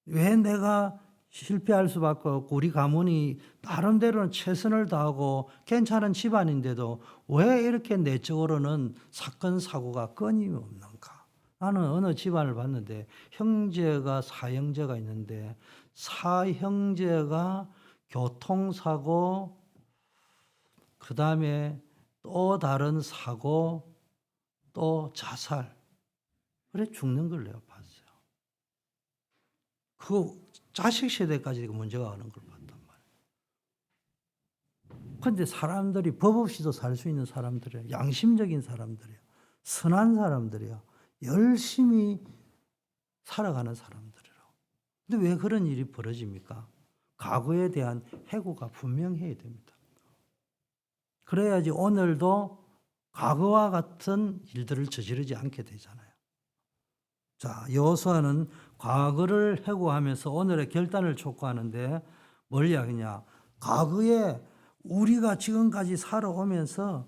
왜 내가 실패할 수밖에 없고 우리 가문이 나름대로는 최선을 다하고 괜찮은 집안인데도 왜 이렇게 내적으로는 사건 사고가 끊임없는가? 나는 어느 집안을 봤는데 형제가 사형제가 있는데 사형제가 교통사고 그다음에 또 다른 사고 또 자살 그래 죽는 걸 내가 봤어요. 그 자식 세대까지 문제가 오는 걸 봤단 말이에요. 그런데 사람들이 법 없이도 살 수 있는 사람들이에요. 양심적인 사람들이에요. 선한 사람들이에요. 열심히 살아가는 사람들이라고. 근데 왜 그런 일이 벌어집니까? 과거에 대한 해고가 분명해야 됩니다. 그래야지 오늘도 과거와 같은 일들을 저지르지 않게 되잖아요. 자, 여호수아는 과거를 회고하면서 오늘의 결단을 촉구하는데 뭘 이야기냐? 과거에 우리가 지금까지 살아오면서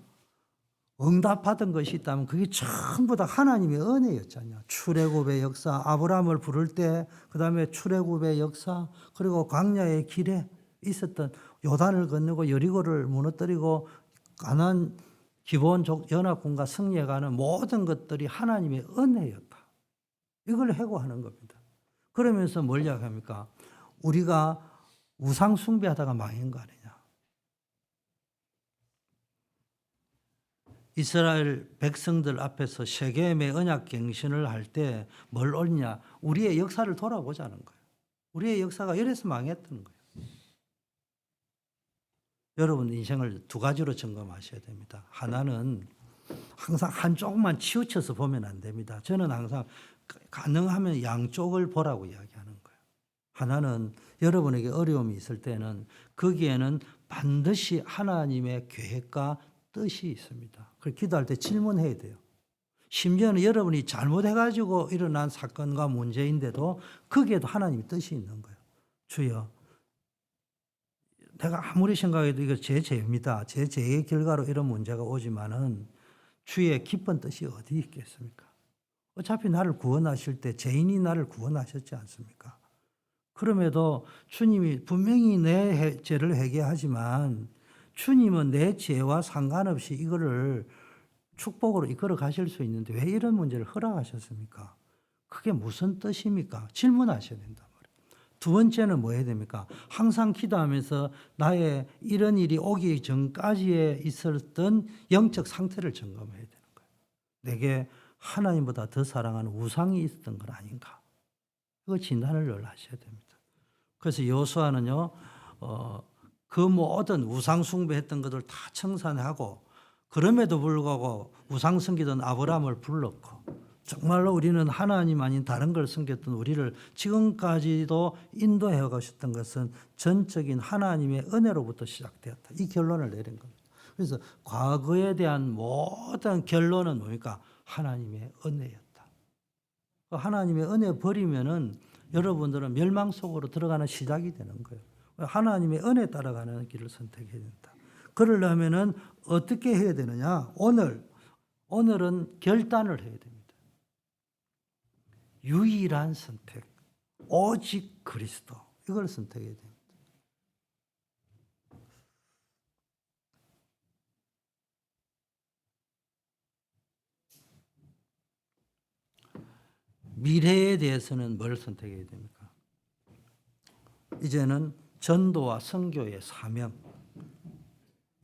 응답받은 것이 있다면 그게 전부 다 하나님의 은혜였잖아요. 출애굽의 역사, 아브라함을 부를 때, 그 다음에 출애굽의 역사, 그리고 광야의 길에 있었던 요단을 건너고 여리고를 무너뜨리고 가나안 기본적 연합군과 승리해가는 모든 것들이 하나님의 은혜였다. 이걸 회고하는 겁니다. 그러면서 뭘 이야기합니까? 우리가 우상 숭배하다가 망한 거 아니냐. 이스라엘 백성들 앞에서 세겜의 언약 갱신을 할 때 뭘 옳냐? 우리의 역사를 돌아보자는 거예요. 우리의 역사가 이래서 망했던 거예요. 여러분 인생을 두 가지로 점검하셔야 됩니다. 하나는 항상 한쪽만 치우쳐서 보면 안 됩니다. 저는 항상 가능하면 양쪽을 보라고 이야기하는 거예요. 하나는 여러분에게 어려움이 있을 때는 거기에는 반드시 하나님의 계획과 뜻이 있습니다. 그래서 기도할 때 질문해야 돼요. 심지어는 여러분이 잘못해가지고 일어난 사건과 문제인데도 거기에도 하나님의 뜻이 있는 거예요. 주여, 내가 아무리 생각해도 이거 제 죄입니다. 제 죄의 결과로 이런 문제가 오지만은 주의 깊은 뜻이 어디 있겠습니까? 어차피 나를 구원하실 때 죄인이 나를 구원하셨지 않습니까? 그럼에도 주님이 분명히 내 죄를 회개하지만 주님은 내 죄와 상관없이 이거를 축복으로 이끌어 가실 수 있는데 왜 이런 문제를 허락하셨습니까? 그게 무슨 뜻입니까? 질문하셔야 된단 말이에요. 두 번째는 뭐 해야 됩니까? 항상 기도하면서 나의 이런 일이 오기 전까지에 있었던 영적 상태를 점검해야 되는 거예요. 내게 하나님보다 더 사랑하는 우상이 있었던 건 아닌가? 이거 진단을 늘 하셔야 됩니다. 그래서 여호수아는요, 그 모든 우상 숭배했던 것들 다 청산하고 그럼에도 불구하고 우상 섬기던 아브라함을 불렀고 정말로 우리는 하나님 아닌 다른 걸 섬겼던 우리를 지금까지도 인도해 가셨던 것은 전적인 하나님의 은혜로부터 시작되었다. 이 결론을 내린 겁니다. 그래서 과거에 대한 모든 결론은 뭡니까? 하나님의 은혜였다. 하나님의 은혜 버리면은 여러분들은 멸망 속으로 들어가는 시작이 되는 거예요. 하나님의 은혜 따라가는 길을 선택해야 된다. 그러려면은 어떻게 해야 되느냐? 오늘은 결단을 해야 됩니다. 유일한 선택, 오직 그리스도. 이걸 선택해야 됩니다. 미래에 대해서는 뭘 선택해야 됩니까? 이제는 전도와 선교의 사명,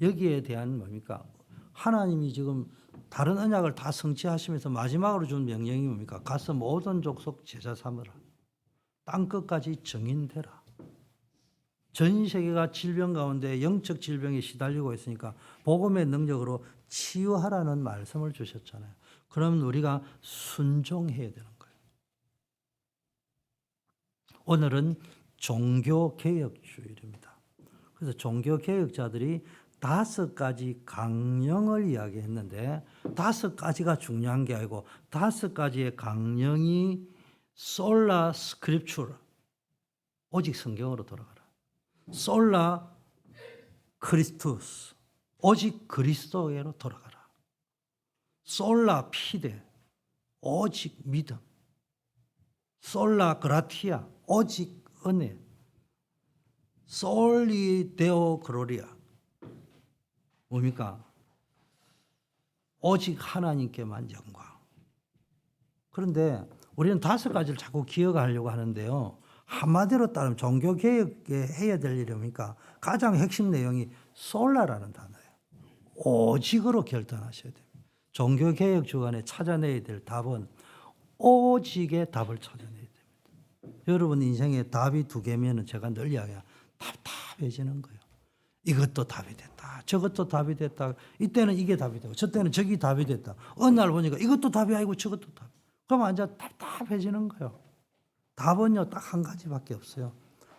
여기에 대한 뭡니까? 하나님이 지금 다른 언약을 다 성취하시면서 마지막으로 준 명령이 뭡니까? 가서 모든 족속 제자 삼으라. 땅끝까지 정인되라. 전 세계가 질병 가운데 영적 질병에 시달리고 있으니까 복음의 능력으로 치유하라는 말씀을 주셨잖아요. 그럼 우리가 순종해야 되는 거예요. 오늘은 종교개혁주일입니다. 그래서 종교개혁자들이 5가지 강령을 이야기했는데 5가지가 중요한 게 아니고 5가지의 강령이 솔라 스크립추라, 오직 성경으로 돌아가라. 솔라 크리스투스, 오직 그리스도에로 돌아가라. 솔라 피데, 오직 믿음. 솔라 그라티아, 오직 은혜. 솔리 데오 글로리아, 뭡니까? 오직 하나님께만 영광. 그런데 우리는 5가지를 자꾸 기억하려고 하는데요. 한마디로 따르면 종교개혁에 해야 될 일이 뭡니까? 가장 핵심 내용이 솔라라는 단어예요. 오직으로 결단하셔야 됩니다. 종교개혁 주간에 찾아내야 될 답은 오직의 답을 찾아내야 됩니다. 여러분 인생에 답이 2개면 제가 늘 이야기해요. 답답해지는 거예요. 이것도 답이 됐다. 저것도 답이 됐다. 이때는 이게 답이 되고 저때는 저기 답이 됐다. 어느 날 보니까 이것도 답이 아니고 저것도 답. 그럼 완전 답답해지는 거예요. 답은요 딱 한 가지밖에 없어요.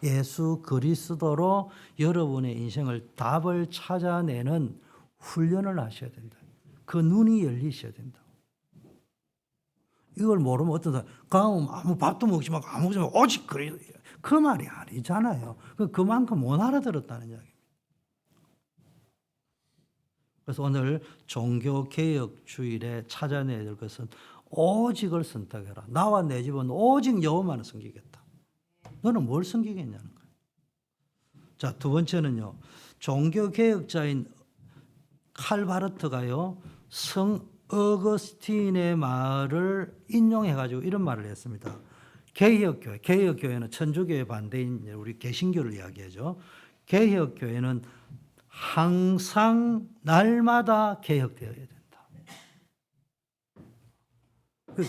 예수 그리스도로 여러분의 인생을 답을 찾아내는 훈련을 하셔야 된다. 그 눈이 열리셔야 된다. 이걸 모르면 어떤 사람 가면 아무 밥도 먹지 말고 아무것도 먹지 말고 오직 그리스도, 그 말이 아니잖아요. 그만큼 못 알아들었다는 이야기입니다. 그래서 오늘 종교개혁 주일에 찾아내야 될 것은 오직을 선택해라. 나와 내 집은 오직 여호와만을 섬기겠다. 너는 뭘 섬기겠냐는 거예요. 자, 2번째는요. 종교개혁자인 칼바르트가요. 성 어거스틴의 말을 인용해가지고 이런 말을 했습니다. 개혁교회는 천주교의 반대인 우리 개신교를 이야기하죠. 개혁교회는 항상 날마다 개혁되어야 된다. 그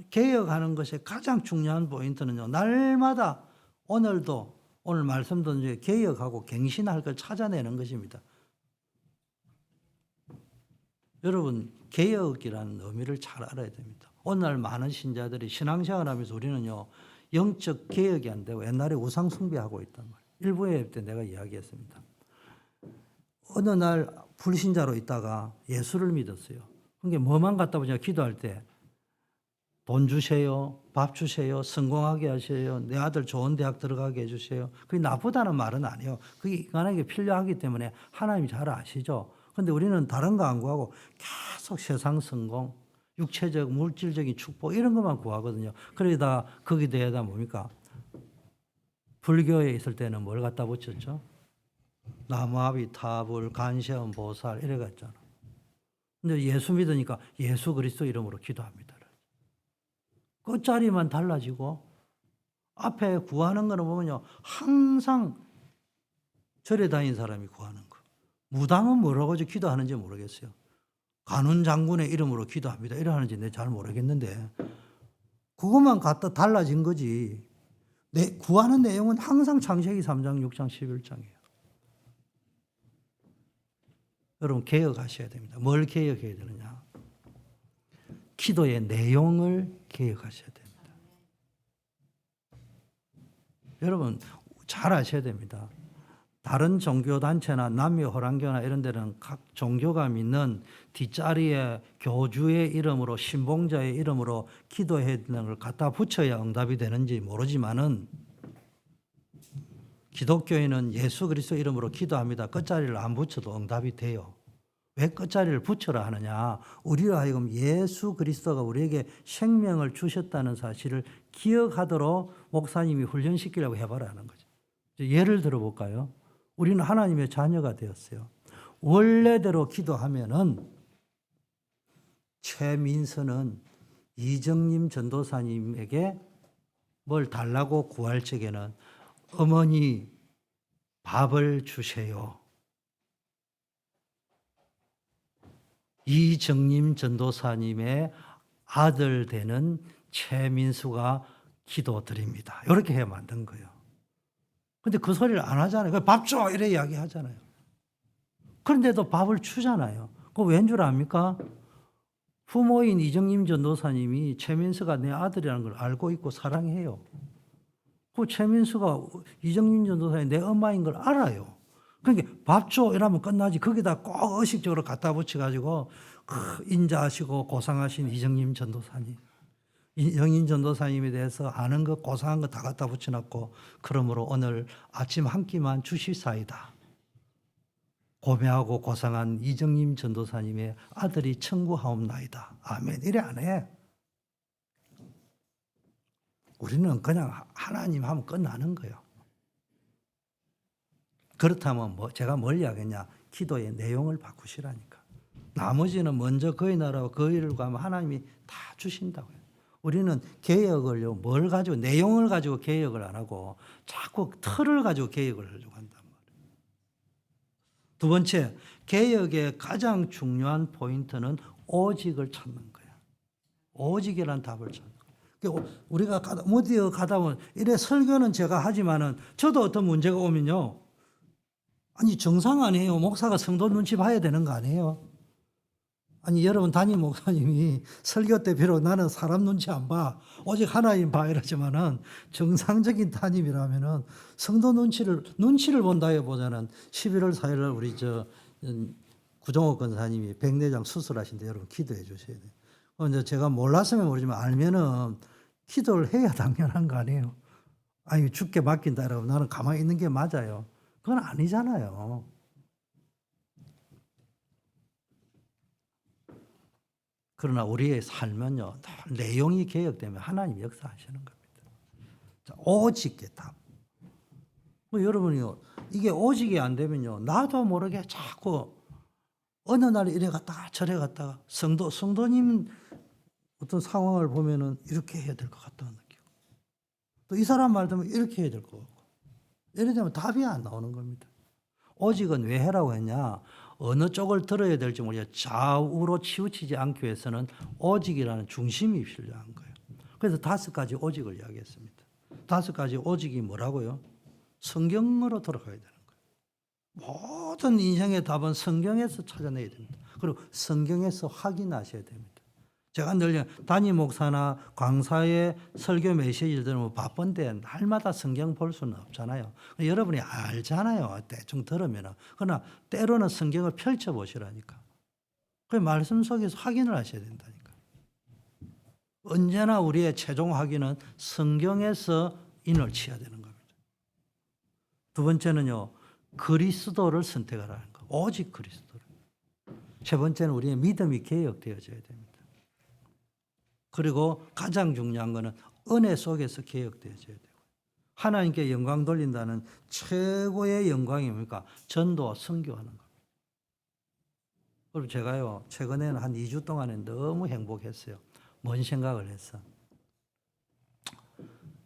개혁하는 것의 가장 중요한 포인트는요. 날마다 오늘도 오늘 말씀드린 중에 개혁하고 갱신할 걸 찾아내는 것입니다. 여러분 개혁이라는 의미를 잘 알아야 됩니다. 오늘날 많은 신자들이 신앙생활하면서 우리는요. 영적 개혁이 안 되고 옛날에 우상 숭배하고 있단 말이에요. 일부 예배 때 내가 이야기했습니다. 어느 날 불신자로 있다가 예수를 믿었어요. 그러니까 뭐만 갖다 보냐 기도할 때 돈 주세요, 밥 주세요, 성공하게 하세요, 내 아들 좋은 대학 들어가게 해주세요. 그게 나쁘다는 말은 아니에요. 그게 인간에게 필요하기 때문에 하나님이 잘 아시죠. 그런데 우리는 다른 거 안 구하고 계속 세상 성공, 육체적, 물질적인 축복 이런 것만 구하거든요. 그러다 거기에 대해서 뭡니까? 불교에 있을 때는 뭘 갖다 붙였죠? 나무아비, 타불, 간세음, 보살 이래 갔잖아. 근데 예수 믿으니까 예수 그리스도 이름으로 기도합니다. 끝자리만 달라지고 앞에 구하는 거는 보면요. 항상 절에 다닌 사람이 구하는 거. 무당은 뭐라고 기도하는지 모르겠어요. 간운 장군의 이름으로 기도합니다. 이래 하는지 내가 잘 모르겠는데 그것만 갖다 달라진 거지. 내 구하는 내용은 항상 창세기 3장, 6장, 11장이에요. 여러분 개혁하셔야 됩니다. 뭘 개혁해야 되느냐? 기도의 내용을 개혁하셔야 됩니다. 여러분 잘 아셔야 됩니다. 다른 종교단체나 남미호랑교나 이런 데는 각 종교가 믿는 뒷자리에 교주의 이름으로 신봉자의 이름으로 기도해야 되는 걸 갖다 붙여야 응답이 되는지 모르지만은 기독교인은 예수 그리스도 이름으로 기도합니다. 끝자리를 안 붙여도 응답이 돼요. 왜 끝자리를 붙여라 하느냐? 우리로 하여금 예수 그리스도가 우리에게 생명을 주셨다는 사실을 기억하도록 목사님이 훈련시키려고 해봐라는 거죠. 예를 들어볼까요? 우리는 하나님의 자녀가 되었어요. 원래대로 기도하면은 최민서는 이정님 전도사님에게 뭘 달라고 구할 적에는 어머니 밥을 주세요. 이정님 전도사님의 아들 되는 최민수가 기도드립니다. 이렇게 해 만든 거예요. 근데 그 소리를 안 하잖아요. 밥 줘! 이래 이야기 하잖아요. 그런데도 밥을 주잖아요. 그거 왠 줄 압니까? 부모인 이정림 전도사님이 최민수가 내 아들이라는 걸 알고 있고 사랑해요. 그 최민수가 이정림 전도사님 내 엄마인 걸 알아요. 그러니까 밥 줘! 이러면 끝나지. 거기다 꼭 의식적으로 갖다 붙여가지고 인자하시고 고상하신 이정림 전도사님. 이정림 전도사님에 대해서 아는 것 고상한 거 다 갖다 붙여놨고 그러므로 오늘 아침 한 끼만 주시사이다. 고매하고 고상한 이정림 전도사님의 아들이 청구하옵나이다. 아멘. 이래 안 해. 우리는 그냥 하나님 하면 끝나는 거예요. 그렇다면 제가 뭘 이야기했냐? 기도의 내용을 바꾸시라니까. 나머지는 먼저 그의 나라와 그의 일을 구하면 하나님이 다 주신다고요. 우리는 개혁을요, 뭘 가지고, 내용을 가지고 개혁을 안 하고 자꾸 틀을 가지고 개혁을 하려고 한단 말이에요. 두 번째, 개혁의 가장 중요한 포인트는 오직을 찾는 거예요. 오직이라는 답을 찾는 거예요. 우리가 어디 가다 보면, 이래 설교는 제가 하지만은 저도 어떤 문제가 오면요. 아니, 정상 아니에요. 목사가 성도 눈치 봐야 되는 거 아니에요? 아니, 여러분 담임 목사님이 설교 때 비록 나는 사람 눈치 안 봐. 오직 하나님 봐 이러지만은 정상적인 담임이라면은 성도 눈치를 본다기보다는 11월 4일 날 우리 구종옥 권사님이 백내장 수술하신데 여러분 기도해 주셔야 돼요. 이제 제가 몰랐으면 모르지만 알면은 기도를 해야 당연한 거 아니에요. 아니, 죽게 맡긴다 이러고 나는 가만히 있는 게 맞아요. 그건 아니잖아요. 그러나 우리의 삶은요, 내용이 개혁되면 하나님 역사하시는 겁니다. 자, 오직의 답. 여러분이요, 이게 오직이 안 되면요, 나도 모르게 자꾸 어느 날 이래 갔다가 저래 갔다가 성도님 어떤 상황을 보면은 이렇게 해야 될 것 같다는 느낌. 또 이 사람 말 들으면 이렇게 해야 될 것 같고. 이래 되면 답이 안 나오는 겁니다. 오직은 왜 해라고 했냐? 어느 쪽을 들어야 될지 모르겠 좌우로 치우치지 않기 위해서는 오직이라는 중심이 필요한 거예요. 그래서 5가지 오직을 이야기했습니다. 5가지 오직이 뭐라고요? 성경으로 돌아가야 되는 거예요. 모든 인생의 답은 성경에서 찾아내야 됩니다. 그리고 성경에서 확인하셔야 됩니다. 제가 늘 담임 목사나 강사의 설교 메시지를 들으면 바쁜데 날마다 성경 볼 수는 없잖아요. 여러분이 알잖아요. 대충 들으면. 그러나 때로는 성경을 펼쳐보시라니까. 그 말씀 속에서 확인을 하셔야 된다니까. 언제나 우리의 최종 확인은 성경에서 인을 치어야 되는 겁니다. 두 번째는요, 그리스도를 선택하라는 거. 오직 그리스도를. 세 번째는 우리의 믿음이 개혁되어져야 됩니다. 그리고 가장 중요한 것은 은혜 속에서 개혁되어져야 되고, 하나님께 영광 돌린다는 최고의 영광이 뭡니까? 전도와 선교하는 겁니다. 그리고 제가요, 최근에는 한 2주 동안에 너무 행복했어요. 뭔 생각을 했어?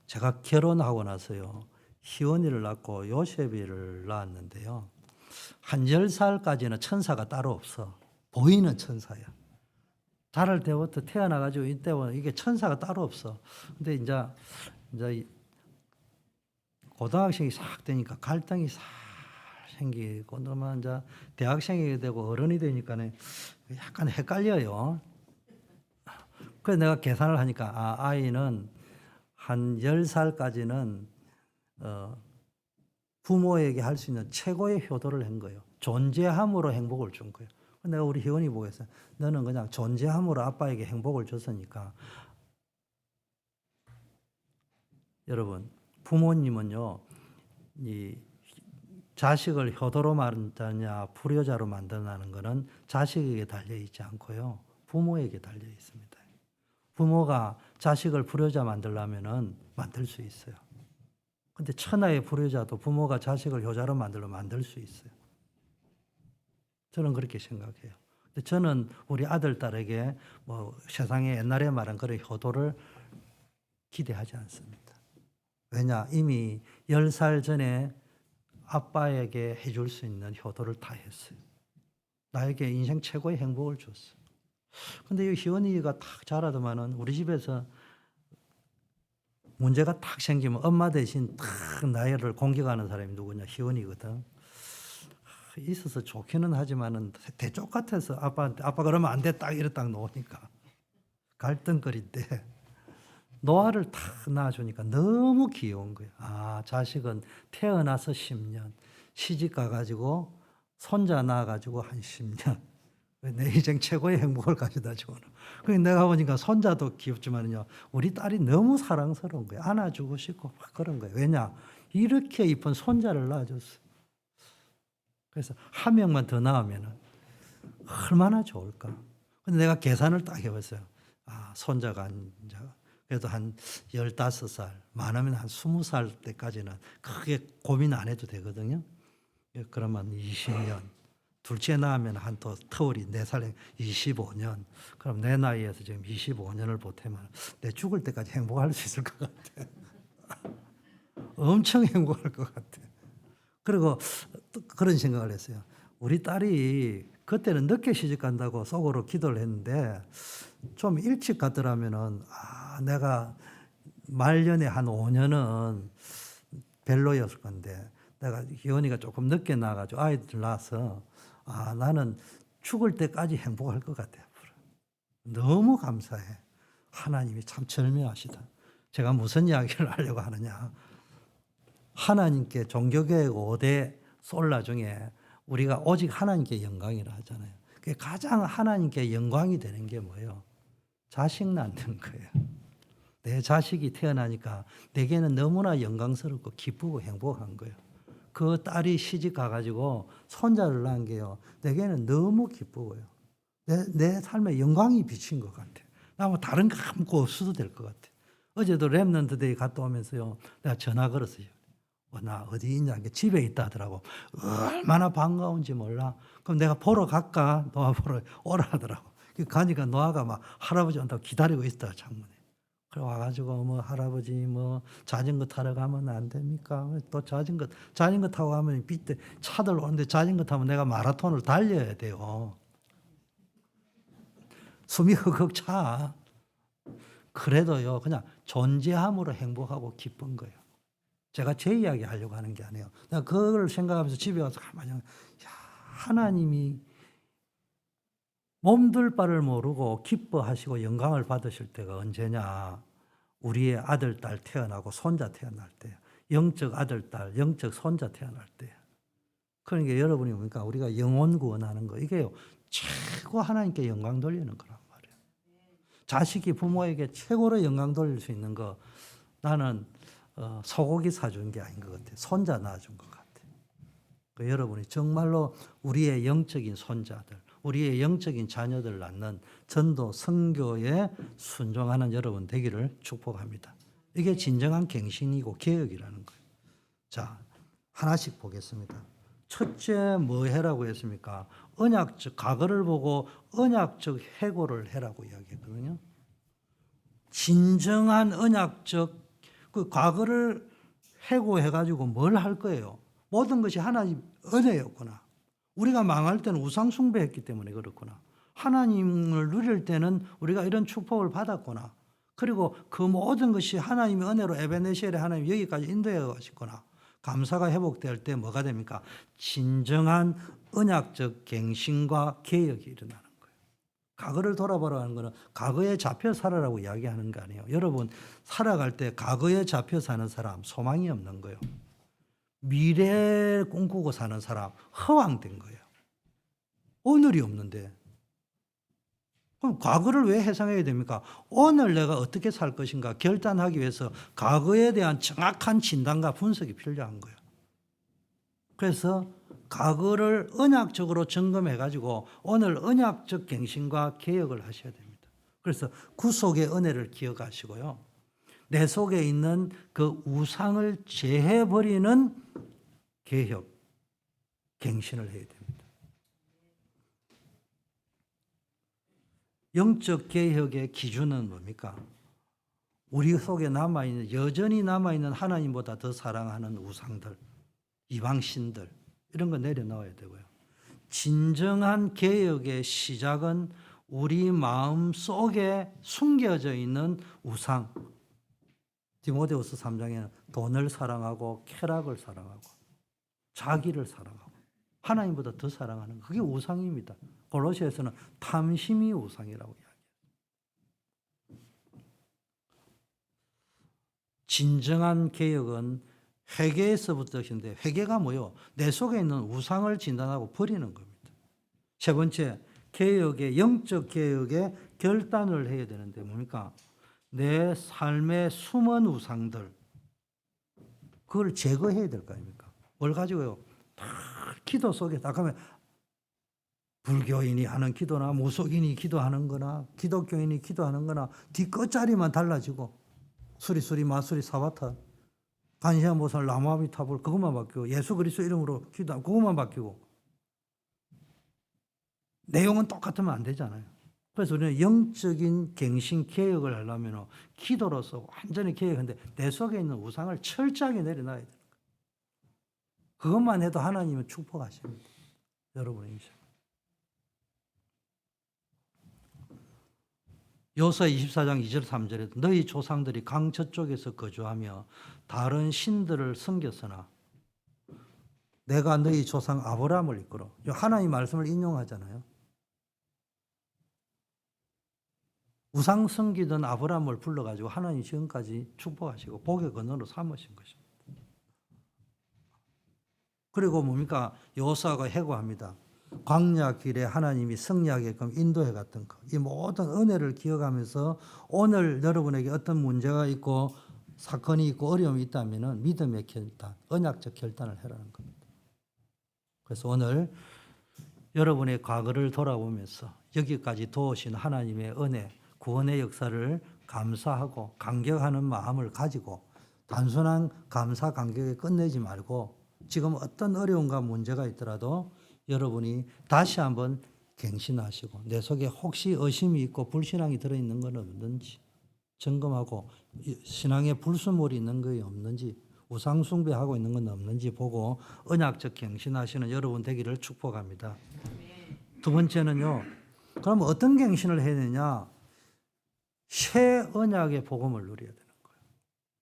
제가 결혼하고 나서요, 희원이를 낳고 요셉이를 낳았는데요, 한 10살까지는 천사가 따로 없어. 보이는 천사야. 자랄 때부터 태어나가지고 이때부터 이게 천사가 따로 없어. 근데 이제 고등학생이 싹 되니까 갈등이 싹 생기고, 너무 이제 대학생이 되고 어른이 되니까는 약간 헷갈려요. 그래서 내가 계산을 하니까 아이는 한 10살까지는 부모에게 할 수 있는 최고의 효도를 한 거예요. 존재함으로 행복을 준 거예요. 내가 우리 희원이 보고 있어요. 너는 그냥 존재함으로 아빠에게 행복을 줬으니까. 여러분, 부모님은요, 이 자식을 효도로 만드냐 불효자로 만드냐는 것은 자식에게 달려 있지 않고요, 부모에게 달려 있습니다. 부모가 자식을 불효자 만들려면은 만들 수 있어요. 근데 천하의 불효자도 부모가 자식을 효자로 만들면 만들 수 있어요. 저는 그렇게 생각해요. 근데 저는 우리 아들, 딸에게 세상에 옛날에 말한 그런 효도를 기대하지 않습니다. 왜냐? 이미 10살 전에 아빠에게 해줄 수 있는 효도를 다 했어요. 나에게 인생 최고의 행복을 줬어요. 근데 이 희원이가 딱 자라더만은 우리 집에서 문제가 탁 생기면 엄마 대신 탁 나이를 공격하는 사람이 누구냐? 희원이거든. 있어서 좋기는 하지만은 대쪽 같아서 아빠 그러면 안 돼 딱 이래 딱 놓으니까 갈등거리인데 노아를 탁 낳아주니까 너무 귀여운 거야. 아, 자식은 태어나서 10년, 시집 가가지고 손자 낳아가지고 한 10년. 내 인생 최고의 행복을 가져다 주는. 그래서 내가 보니까 손자도 귀엽지만요, 우리 딸이 너무 사랑스러운 거야. 안아주고 싶고 막 그런 거야. 왜냐? 이렇게 이쁜 손자를 낳아줬어. 그래서 한 명만 더 낳으면 얼마나 좋을까. 근데 내가 계산을 딱 해봤어요. 아, 손자가 이제 그래도 한 15살, 많으면 한 20살 때까지는 크게 고민 안 해도 되거든요. 그러면 20년. 둘째 낳으면 한 또 터울이 4살에 25년. 그럼 내 나이에서 지금 25년을 보태면 내 죽을 때까지 행복할 수 있을 것 같아. 엄청 행복할 것 같아. 그리고 또 그런 생각을 했어요. 우리 딸이 그때는 늦게 시집 간다고 속으로 기도를 했는데 좀 일찍 갔더라면은 내가 말년에 한 5년은 별로였을 건데 내가 희원이가 조금 늦게 나가지고 아이들 낳아서 나는 죽을 때까지 행복할 것 같아. 너무 감사해. 하나님이 참 절묘하시다. 제가 무슨 이야기를 하려고 하느냐. 하나님께 종교개혁 5대 솔라 중에 우리가 오직 하나님께 영광이라 하잖아요. 그게 가장 하나님께 영광이 되는 게 뭐예요? 자식 낳는 거예요. 내 자식이 태어나니까 내게는 너무나 영광스럽고 기쁘고 행복한 거예요. 그 딸이 시집 가가지고 손자를 낳은 게요, 내게는 너무 기쁘고요. 내 삶에 영광이 비친 것 같아요. 나 뭐 다른 거 아무것도 없어도 될 것 같아요. 어제도 랩런트 데이 갔다 오면서요, 내가 전화 걸었어요. 나 어디 있냐? 집에 있다 하더라고. 얼마나 반가운지 몰라. 그럼 내가 보러 갈까? 노아 보러 오라 하더라고. 가니까 노아가 막 할아버지 온다고 기다리고 있다, 창문에. 그래 와가지고 뭐 할아버지 뭐 자전거 타러 가면 안 됩니까? 또 자전거 타고 가면 밑에 차들 오는데 자전거 타면 내가 마라톤을 달려야 돼요. 숨이 흑흑 차. 그래도요, 그냥 존재함으로 행복하고 기쁜 거예요. 제가 제 이야기 하려고 하는 게 아니에요. 내가 그걸 생각하면서 집에 와서 가만히 하나님이 몸둘 바를 모르고 기뻐하시고 영광을 받으실 때가 언제냐. 우리의 아들, 딸 태어나고 손자 태어날 때, 영적 아들, 딸, 영적 손자 태어날 때. 그러니까 여러분이 보니까 우리가 영혼 구원하는 거, 이게요, 최고 하나님께 영광 돌리는 거란 말이에요. 자식이 부모에게 최고로 영광 돌릴 수 있는 거, 나는 소고기 사준 게 아닌 것 같아요. 손자 낳아준 것 같아요. 그 여러분이 정말로 우리의 영적인 손자들, 우리의 영적인 자녀들 낳는 전도 선교에 순종하는 여러분 되기를 축복합니다. 이게 진정한 갱신이고 개혁이라는 거예요. 자, 하나씩 보겠습니다. 첫째 뭐 해라고 했습니까? 언약적 과거를 보고 언약적 해고를 해라고 이야기했거든요. 진정한 언약적 그 과거를 해고해가지고 뭘 할 거예요? 모든 것이 하나님 은혜였구나. 우리가 망할 때는 우상 숭배했기 때문에 그렇구나. 하나님을 누릴 때는 우리가 이런 축복을 받았구나. 그리고 그 모든 것이 하나님의 은혜로 에베네셀에 하나님 여기까지 인도해 가셨구나. 감사가 회복될 때 뭐가 됩니까? 진정한 언약적 갱신과 개혁이 일어나는 거예요. 과거를 돌아보라는 것은 과거에 잡혀 살아라고 이야기하는 거 아니에요. 여러분 살아갈 때 과거에 잡혀 사는 사람 소망이 없는 거예요. 미래를 꿈꾸고 사는 사람 허황된 거예요. 오늘이 없는데. 그럼 과거를 왜 회상해야 됩니까? 오늘 내가 어떻게 살 것인가 결단하기 위해서 과거에 대한 정확한 진단과 분석이 필요한 거예요. 그래서 과거를 언약적으로 점검해가지고 오늘 언약적 갱신과 개혁을 하셔야 됩니다. 그래서 구속의 은혜를 기억하시고요. 내 속에 있는 그 우상을 제해버리는 개혁, 갱신을 해야 됩니다. 영적 개혁의 기준은 뭡니까? 우리 속에 남아있는, 여전히 남아있는 하나님보다 더 사랑하는 우상들, 이방신들, 이런 거 내려놓아야 되고요. 진정한 개혁의 시작은 우리 마음 속에 숨겨져 있는 우상, 디모데후서 3장에는 돈을 사랑하고 쾌락을 사랑하고 자기를 사랑하고 하나님보다 더 사랑하는 그게 우상입니다. 골로새에서는 탐심이 우상이라고 이야기해요. 진정한 개혁은 회개에서부터 시작인데 회개가 뭐요? 내 속에 있는 우상을 진단하고 버리는 겁니다. 세 번째, 개혁의 영적 개혁의 결단을 해야 되는데 뭡니까? 내 삶의 숨은 우상들 그걸 제거해야 될 거 아닙니까? 뭘 가지고요? 다 기도 속에 딱 하면 불교인이 하는 기도나 무속인이 기도하는 거나 기독교인이 기도하는 거나 뒤 끝자리만 달라지고 수리수리 마수리 사바타 간시아모살 라마비타불 그것만 바뀌고 예수 그리스도 이름으로 기도하고 그것만 바뀌고 내용은 똑같으면 안 되잖아요. 그래서 우리는 영적인 갱신 개혁을 하려면 기도로서 완전히 개혁하는데 내 속에 있는 우상을 철저하게 내려놔야 돼요. 그것만 해도 하나님은 축복하십니다. 여러분의 인생. 요서 24장 2절 3절에 너희 조상들이 강 저쪽에서 거주하며 다른 신들을 섬겼으나 내가 너희 조상 아브라함을 이끌어 하나님 말씀을 인용하잖아요. 우상 섬기던 아브라함을 불러가지고 하나님 지금까지 축복하시고 복의 근원으로 삼으신 것입니다. 그리고 뭡니까? 요사가 해고합니다. 광야 길에 하나님이 승리하게끔 인도해 갔던 것. 이 모든 은혜를 기억하면서 오늘 여러분에게 어떤 문제가 있고 사건이 있고 어려움이 있다면 믿음의 결단, 언약적 결단을 해라는 겁니다. 그래서 오늘 여러분의 과거를 돌아보면서 여기까지 도우신 하나님의 은혜, 구원의 역사를 감사하고 감격하는 마음을 가지고 단순한 감사 감격에 끝내지 말고 지금 어떤 어려움과 문제가 있더라도 여러분이 다시 한번 갱신하시고 내 속에 혹시 의심이 있고 불신앙이 들어있는 건 없는지 점검하고 신앙에 불순물이 있는 것이 없는지 우상 숭배하고 있는 건 없는지 보고 언약적 갱신하시는 여러분 되기를 축복합니다. 두 번째는요. 그럼 어떤 갱신을 해야 되냐? 새 언약의 복음을 누려야 되는 거예요.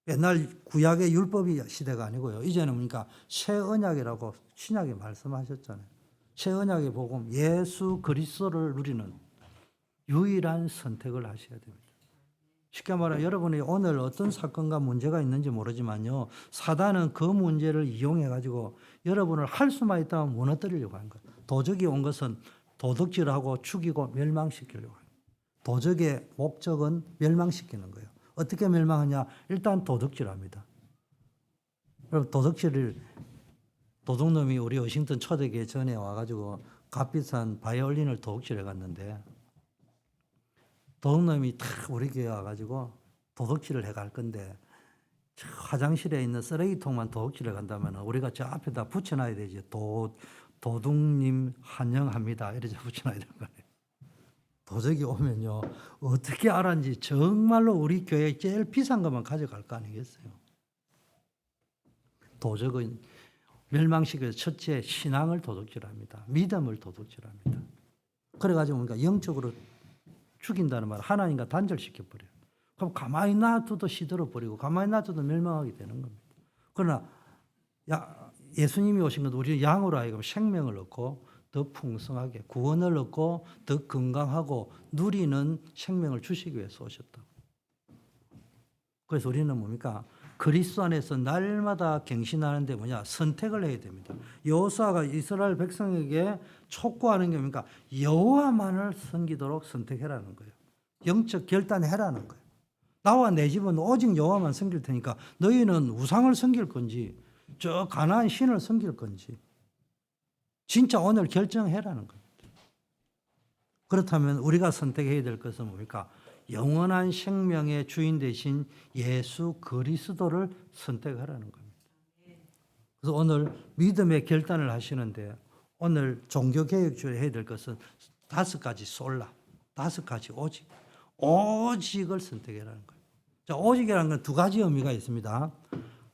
옛날 구약의 율법이 시대가 아니고요. 이제는 그러니까 새 언약이라고 신약에 말씀하셨잖아요. 새 언약의 복음, 예수 그리스도를 누리는 유일한 선택을 하셔야 됩니다. 쉽게 말하면 여러분이 오늘 어떤 사건과 문제가 있는지 모르지만요. 사단은 그 문제를 이용해 가지고 여러분을 할 수만 있다면 무너뜨리려고 하는 거예요. 도적이 온 것은 도둑질하고 죽이고 멸망시키려고 해요. 도적의 목적은 멸망시키는 거예요. 어떻게 멸망하냐? 일단 도둑질합니다. 그럼 도둑놈이 우리 워싱턴 초대교회 전에 와가지고 값비싼 바이올린을 도둑질해 갔는데 도둑놈이 탁 우리 교회 와가지고 도둑질을 해 갈 건데 화장실에 있는 쓰레기통만 도둑질해 간다면 우리가 저 앞에다 붙여놔야 되지. 도둑님 환영합니다. 이렇게 붙여놔야 될 거예요. 도적이 오면요. 어떻게 알았는지 정말로 우리 교회에 제일 비싼 것만 가져갈 거 아니겠어요. 도적은 멸망시켜서 첫째 신앙을 도둑질합니다. 믿음을 도둑질합니다. 그래가지고 뭔가 영적으로 죽인다는 말 하나님과 단절시켜버려요. 그럼 가만히 놔둬도 시들어버리고 가만히 놔둬도 멸망하게 되는 겁니다. 그러나 예수님이 오신 건 우리 양으로 하여금 생명을 얻고 더 풍성하게 구원을 얻고 더 건강하고 누리는 생명을 주시기 위해서 오셨다고. 그래서 우리는 뭡니까? 그리스도 안에서 날마다 갱신하는데 뭐냐? 선택을 해야 됩니다. 여호수아가 이스라엘 백성에게 촉구하는 게 뭡니까? 여호와만을 섬기도록 선택해라는 거예요. 영적 결단해라는 거예요. 나와 내 집은 오직 여호와만 섬길 테니까 너희는 우상을 섬길 건지 저 가나안 신을 섬길 건지 진짜 오늘 결정해라는 겁니다. 그렇다면 우리가 선택해야 될 것은 뭡니까? 영원한 생명의 주인 되신 예수 그리스도를 선택하라는 겁니다. 그래서 오늘 믿음의 결단을 하시는데 오늘 종교개혁주에 해야 될 것은 5가지 솔라, 5가지 오직, 오직을 선택하라는 거예요. 자, 오직이라는 건 2가지 의미가 있습니다.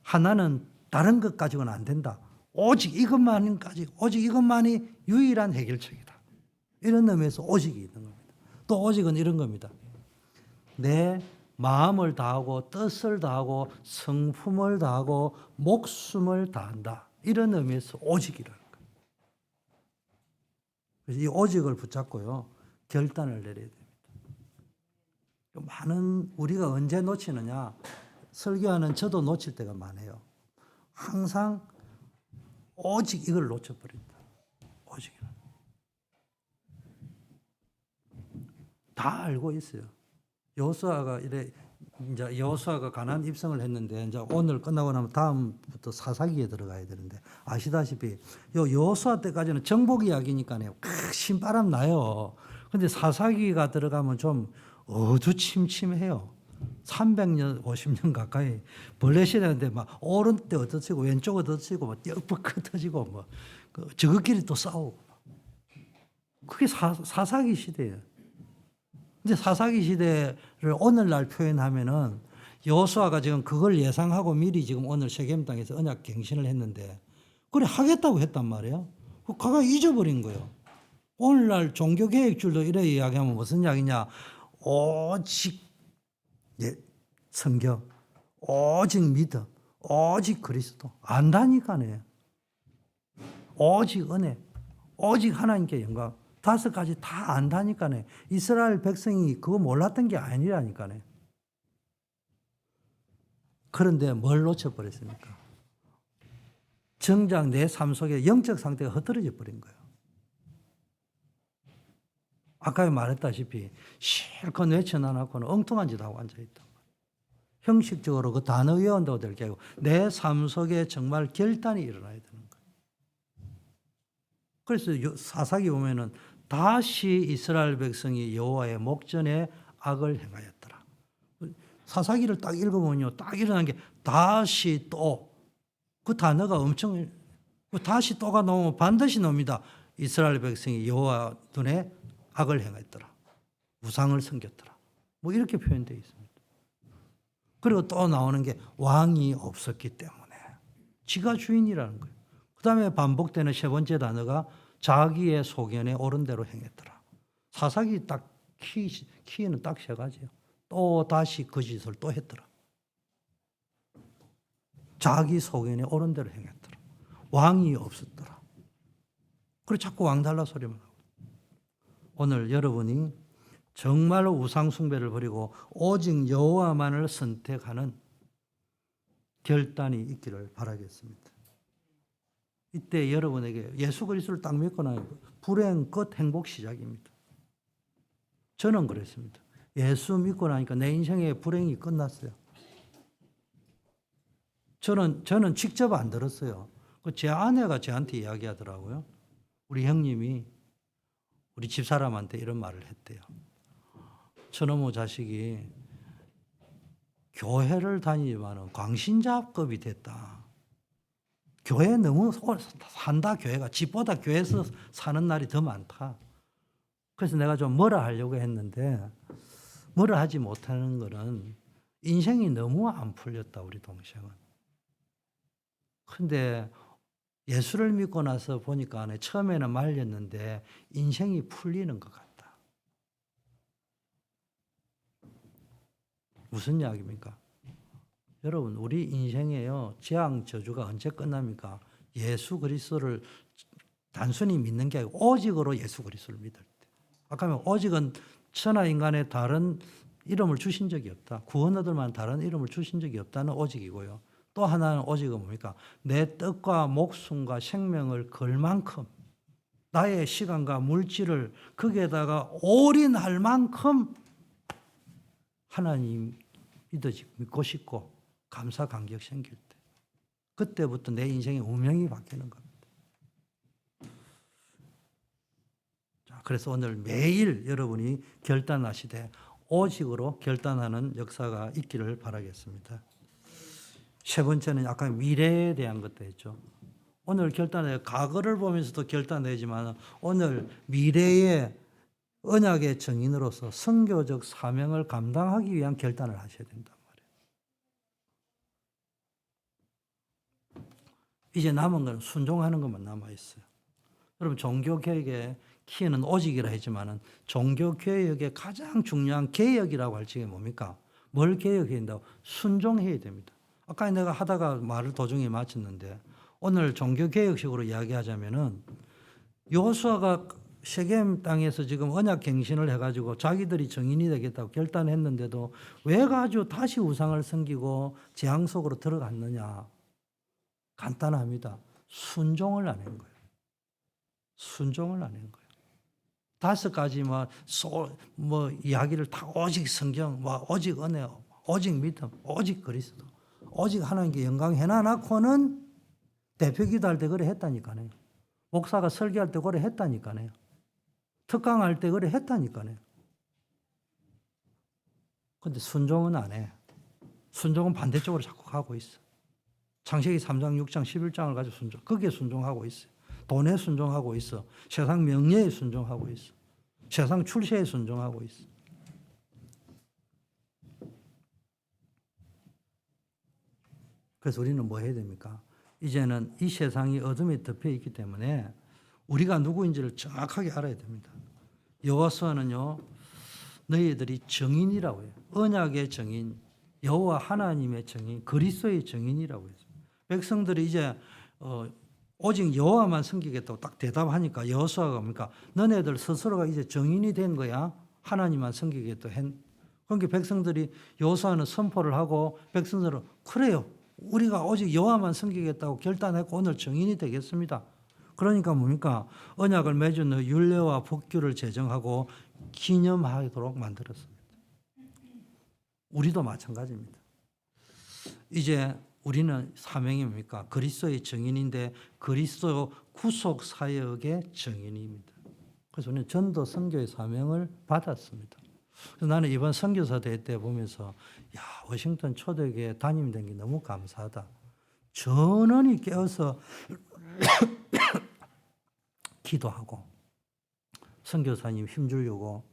하나는 다른 것 가지고는 안 된다. 오직 이것만이 유일한 해결책이다. 이런 의미에서 오직이 있는 겁니다. 또 오직은 이런 겁니다. 내 마음을 다하고 뜻을 다하고 성품을 다하고 목숨을 다한다. 이런 의미에서 오직이라는 거예요. 그래서 이 오직을 붙잡고요. 결단을 내려야 됩니다. 많은 우리가 언제 놓치느냐. 설교하는 저도 놓칠 때가 많아요. 항상 오직 이걸 놓쳐버린다. 오직이라. 다 알고 있어요. 여호수아가 이제 여호수아가 가나안 입성을 했는데 이제 오늘 끝나고 나면 다음부터 사사기에 들어가야 되는데 아시다시피 요 여호수아 때까지는 정복 이야기니까요. 신바람 나요. 근데 사사기가 들어가면 좀 어두침침해요. 300년, 50년 가까이 벌레 시대인데 막 오른때 얻어치고 왼쪽 얻어치고 막 떼뻑 흩어지고 뭐 저것끼리 또 싸우고 그게 사사기 시대예요. 근데 사사기 시대를 오늘날 표현하면은 여호수아가 지금 그걸 예상하고 미리 지금 오늘 세겜 땅에서 언약 갱신을 했는데 그래 하겠다고 했단 말이에요. 그가 잊어버린 거예요. 오늘날 종교개혁줄도 이래 이야기하면 무슨 이야기냐. 오직 성경, 오직 믿음, 오직 그리스도 안다니까네. 오직 은혜, 오직 하나님께 영광. 5가지 다 안다니까네. 이스라엘 백성이 그거 몰랐던 게 아니라니까네. 그런데 뭘 놓쳐버렸습니까? 정작 내 삶 속에 영적 상태가 흐트러져 버린 거예요. 아까 말했다시피 실컷 외쳐놔놓고는 엉뚱한 짓 하고 앉아있다. 형식적으로 그 단어 외운다고 될 게 아니고 내 삶 속에 정말 결단이 일어나야 되는 거예요. 그래서 사사기 보면은 다시 이스라엘 백성이 여호와의 목전에 악을 행하였더라. 사사기를 딱 읽어보면요, 딱 일어난 게 다시 또 그 단어가 엄청 다시 또가 나오면 반드시 나옵니다. 이스라엘 백성이 여호와 눈에 악을 행했더라. 우상을 섬겼더라. 뭐 이렇게 표현되어 있습니다. 그리고 또 나오는 게 왕이 없었기 때문에 지가 주인이라는 거예요. 그 다음에 반복되는 세 번째 단어가 자기의 소견에 옳은 대로 행했더라. 사사기 딱 키는 딱 세 가지예요. 또 다시 그 짓을 또 했더라. 자기 소견에 옳은 대로 행했더라. 왕이 없었더라. 그래 자꾸 왕 달라 소리만 하고. 오늘 여러분이 정말로 우상 숭배를 버리고 오직 여호와만을 선택하는 결단이 있기를 바라겠습니다. 이때 여러분에게 예수 그리스도를 딱 믿고 나면 불행 끝 행복 시작입니다. 저는 그랬습니다. 예수 믿고 나니까 내 인생의 불행이 끝났어요. 저는 직접 안 들었어요. 제 아내가 저한테 이야기하더라고요. 우리 형님이 우리 집사람한테 이런 말을 했대요. 저놈의 자식이 교회를 다니지만 광신자급이 됐다. 교회 너무 산다. 교회가 집보다 교회에서 사는 날이 더 많다. 그래서 내가 좀 뭐라 하려고 했는데 뭐라 하지 못하는 거는 인생이 너무 안 풀렸다. 우리 동생은. 근데 예수를 믿고 나서 보니까 처음에는 말렸는데 인생이 풀리는 것 같다. 무슨 이야기입니까? 여러분 우리 인생에요. 재앙 저주가 언제 끝납니까? 예수 그리스도를 단순히 믿는 게 아니고 오직으로 예수 그리스도를 믿을 때. 아까 말한 오직은 천하 인간에 다른 이름을 주신 적이 없다. 구원 얻을 만한 다른 이름을 주신 적이 없다는 오직이고요. 또 하나는 오직은 뭡니까? 내 뜻과 목숨과 생명을 걸 만큼 나의 시간과 물질을 거기에다가 올인할 만큼 하나님 믿고 싶고 감사 감격 생길 때 그때부터 내 인생의 운명이 바뀌는 겁니다. 자, 그래서 오늘 매일 여러분이 결단하시되 오직으로 결단하는 역사가 있기를 바라겠습니다. 세 번째는 아까 미래에 대한 것도 했죠. 오늘 결단해 과거를 보면서도 결단되지만 오늘 미래의 언약의 증인으로서 선교적 사명을 감당하기 위한 결단을 하셔야 된단 말이에요. 이제 남은 건 순종하는 것만 남아 있어요. 여러분 종교개혁의 키는 오직이라 했지만은 종교개혁의 가장 중요한 개혁이라고 할 적이 뭡니까? 뭘 개혁해야 된다고? 순종해야 됩니다. 아까 내가 하다가 말을 도중에 마쳤는데 오늘 종교개혁식으로 이야기하자면은 여호수아가 세겜 땅에서 지금 언약 갱신을 해가지고 자기들이 정인이 되겠다고 결단했는데도 왜 가지고 다시 우상을 섬기고 재앙 속으로 들어갔느냐? 간단합니다. 순종을 안 한 거예요. 순종을 안 한 거예요. 5가지 뭐 이야기를 다 오직 성경, 오직 은혜, 오직 믿음, 오직 그리스도, 오직 하나님께 영광 해놔놓고는 대표 기도할 때 그래 했다니까요. 목사가 설교할 때 그래 했다니까요. 특강할 때 그래 했다니까요. 근데 순종은 안 해. 순종은 반대쪽으로 자꾸 가고 있어. 창세기 3장, 6장, 11장을 가지고 순종. 거기에 순종하고 있어요. 돈에 순종하고 있어. 세상 명예에 순종하고 있어. 세상 출세에 순종하고 있어. 그래서 우리는 뭐 해야 됩니까? 이제는 이 세상이 어둠에 덮여 있기 때문에 우리가 누구인지를 정확하게 알아야 됩니다. 여호수아는요, 너희들이 정인이라고 해요. 언약의 정인, 여호와 하나님의 정인, 그리스도의 정인이라고 했어요. 백성들이 이제 오직 여호와만 섬기겠다고 딱 대답하니까 여호수아가 뭡니까? 너네들 스스로가 이제 정인이 된 거야. 하나님만 섬기겠다고 한. 그러니까 백성들이 여호수아는 선포를 하고 백성들은 그래요. 우리가 오직 여호와만 섬기겠다고 결단했고 오늘 정인이 되겠습니다. 그러니까 뭡니까? 언약을 맺은 후 율례와 법규를 제정하고 기념하도록 만들었습니다. 우리도 마찬가지입니다. 이제 우리는 사명이 뭡니까? 그리스도의 정인인데 그리스도 구속 사역의 정인입니다. 그래서 우리는 전도 선교의 사명을 받았습니다. 그래서 나는 이번 선교사 대회 때 보면서 야, 워싱턴 초대교회 담임 된 게 너무 감사하다. 전원이 깨어서 기도하고 선교사님 힘주려고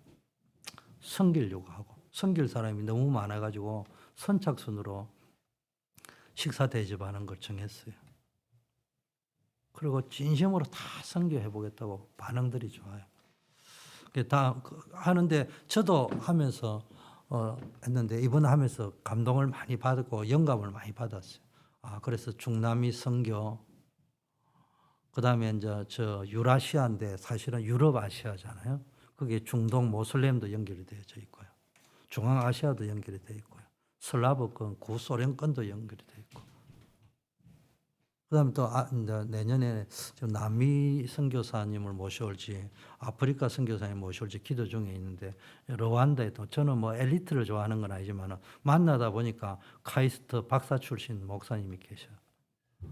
섬기려고 하고 섬길 사람이 너무 많아가지고 선착순으로 식사 대접하는 걸 정했어요. 그리고 진심으로 다 선교해 보겠다고 반응들이 좋아요. 다 하는데 저도 하면서 했는데 이번 하면서 감동을 많이 받았고 영감을 많이 받았어요. 그래서 중남미 선교, 그다음에 이제 저 유라시아인데 사실은 유럽 아시아잖아요. 그게 중동 모슬렘도 연결이 되어져 있고요. 중앙아시아도 연결이 되어 있고요. 슬라브권, 구소련권도 연결이 되어 있고. 그다음에 또 이제 내년에 지금 남미 선교사님을 모셔올지 아프리카 선교사님 모셔올지 기도 중에 있는데 르완다에도 저는 뭐 엘리트를 좋아하는 건 아니지만 만나다 보니까 카이스트 박사 출신 목사님이 계셔.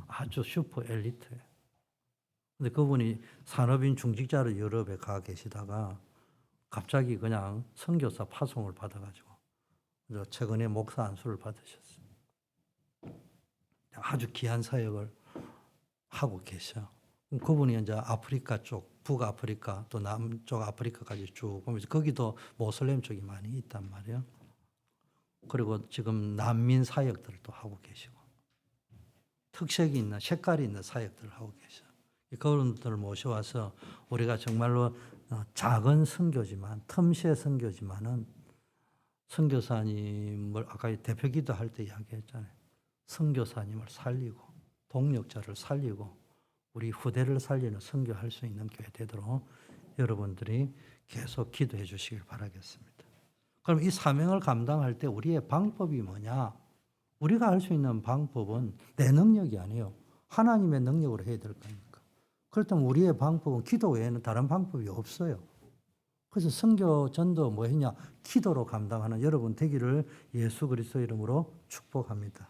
아주 슈퍼 엘리트예요. 근데 그분이 산업인 중직자로 유럽에 가 계시다가 갑자기 그냥 선교사 파송을 받아가지고 최근에 목사 안수를 받으셨어요. 아주 귀한 사역을 하고 계셔. 그분이 이제 아프리카 쪽, 북아프리카 또 남쪽 아프리카까지 쭉 보면서 거기도 모슬렘 쪽이 많이 있단 말이에요. 그리고 지금 난민 사역들을 또 하고 계시고 특색이 있는 색깔이 있는 사역들을 하고 계셔. 그분들을 모셔와서 우리가 정말로 작은 선교지만 틈새 선교지만은 선교사님을 아까 대표기도 할 때 이야기했잖아요. 선교사님을 살리고 동력자를 살리고 우리 후대를 살리는 선교할 수 있는 교회 되도록 여러분들이 계속 기도해 주시길 바라겠습니다. 그럼 이 사명을 감당할 때 우리의 방법이 뭐냐? 우리가 할 수 있는 방법은 내 능력이 아니에요. 하나님의 능력으로 해야 될 거니까. 그렇다면 우리의 방법은 기도 외에는 다른 방법이 없어요. 그래서 선교 전도 뭐 했냐? 기도로 감당하는 여러분 되기를 예수 그리스도 이름으로 축복합니다.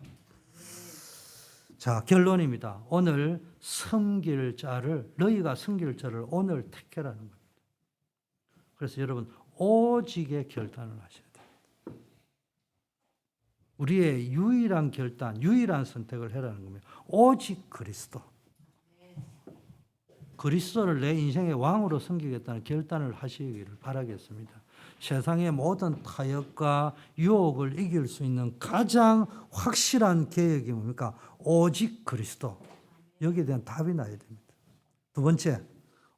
자, 결론입니다. 오늘 섬길 자를 너희가 섬길 자를 오늘 택해라는 겁니다. 그래서 여러분 오직의 결단을 하셔야 돼요. 우리의 유일한 결단, 유일한 선택을 해라는 겁니다. 오직 그리스도. 그리스도를 내 인생의 왕으로 섬기겠다는 결단을 하시기를 바라겠습니다. 세상의 모든 타협과 유혹을 이길 수 있는 가장 확실한 계획이 뭡니까? 오직 그리스도. 여기에 대한 답이 나야 됩니다. 두 번째,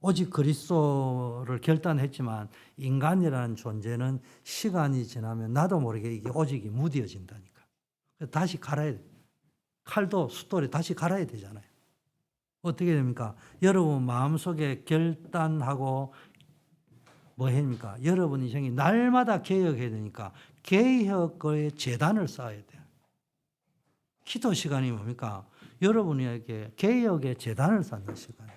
오직 그리스도를 결단했지만 인간이라는 존재는 시간이 지나면 나도 모르게 이게 오직이 무뎌진다니까. 다시 갈아야 돼. 칼도 숫돌이 다시 갈아야 되잖아요. 어떻게 됩니까? 여러분 마음속에 결단하고 뭐 합니까? 여러분 인생이 날마다 개혁해야 되니까 개혁의 재단을 쌓아야 돼요. 기도 시간이 뭡니까? 여러분에게 개혁의 재단을 쌓는 시간이에요.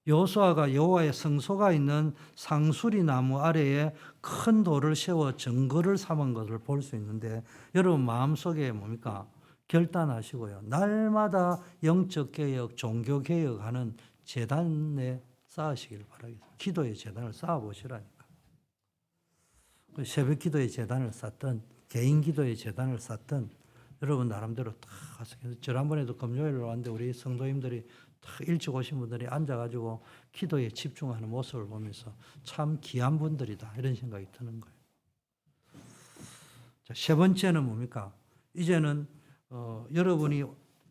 여호수아가 여호와의 성소가 있는 상수리 나무 아래에 큰 돌을 세워 증거를 삼은 것을 볼 수 있는데 여러분 마음속에 뭡니까? 결단하시고요. 날마다 영적 개혁, 종교 개혁하는 재단에 쌓으시길 바라겠습니다. 기도의 재단을 쌓아 보시라니까. 새벽 기도의 재단을 쌓든 개인 기도의 재단을 쌓든 여러분 나름대로 다 가서 지난번에도 금요일로 왔는데 우리 성도님들이 다 일찍 오신 분들이 앉아가지고 기도에 집중하는 모습을 보면서 참 귀한 분들이다 이런 생각이 드는 거예요. 자, 세 번째는 뭡니까? 이제는 여러분이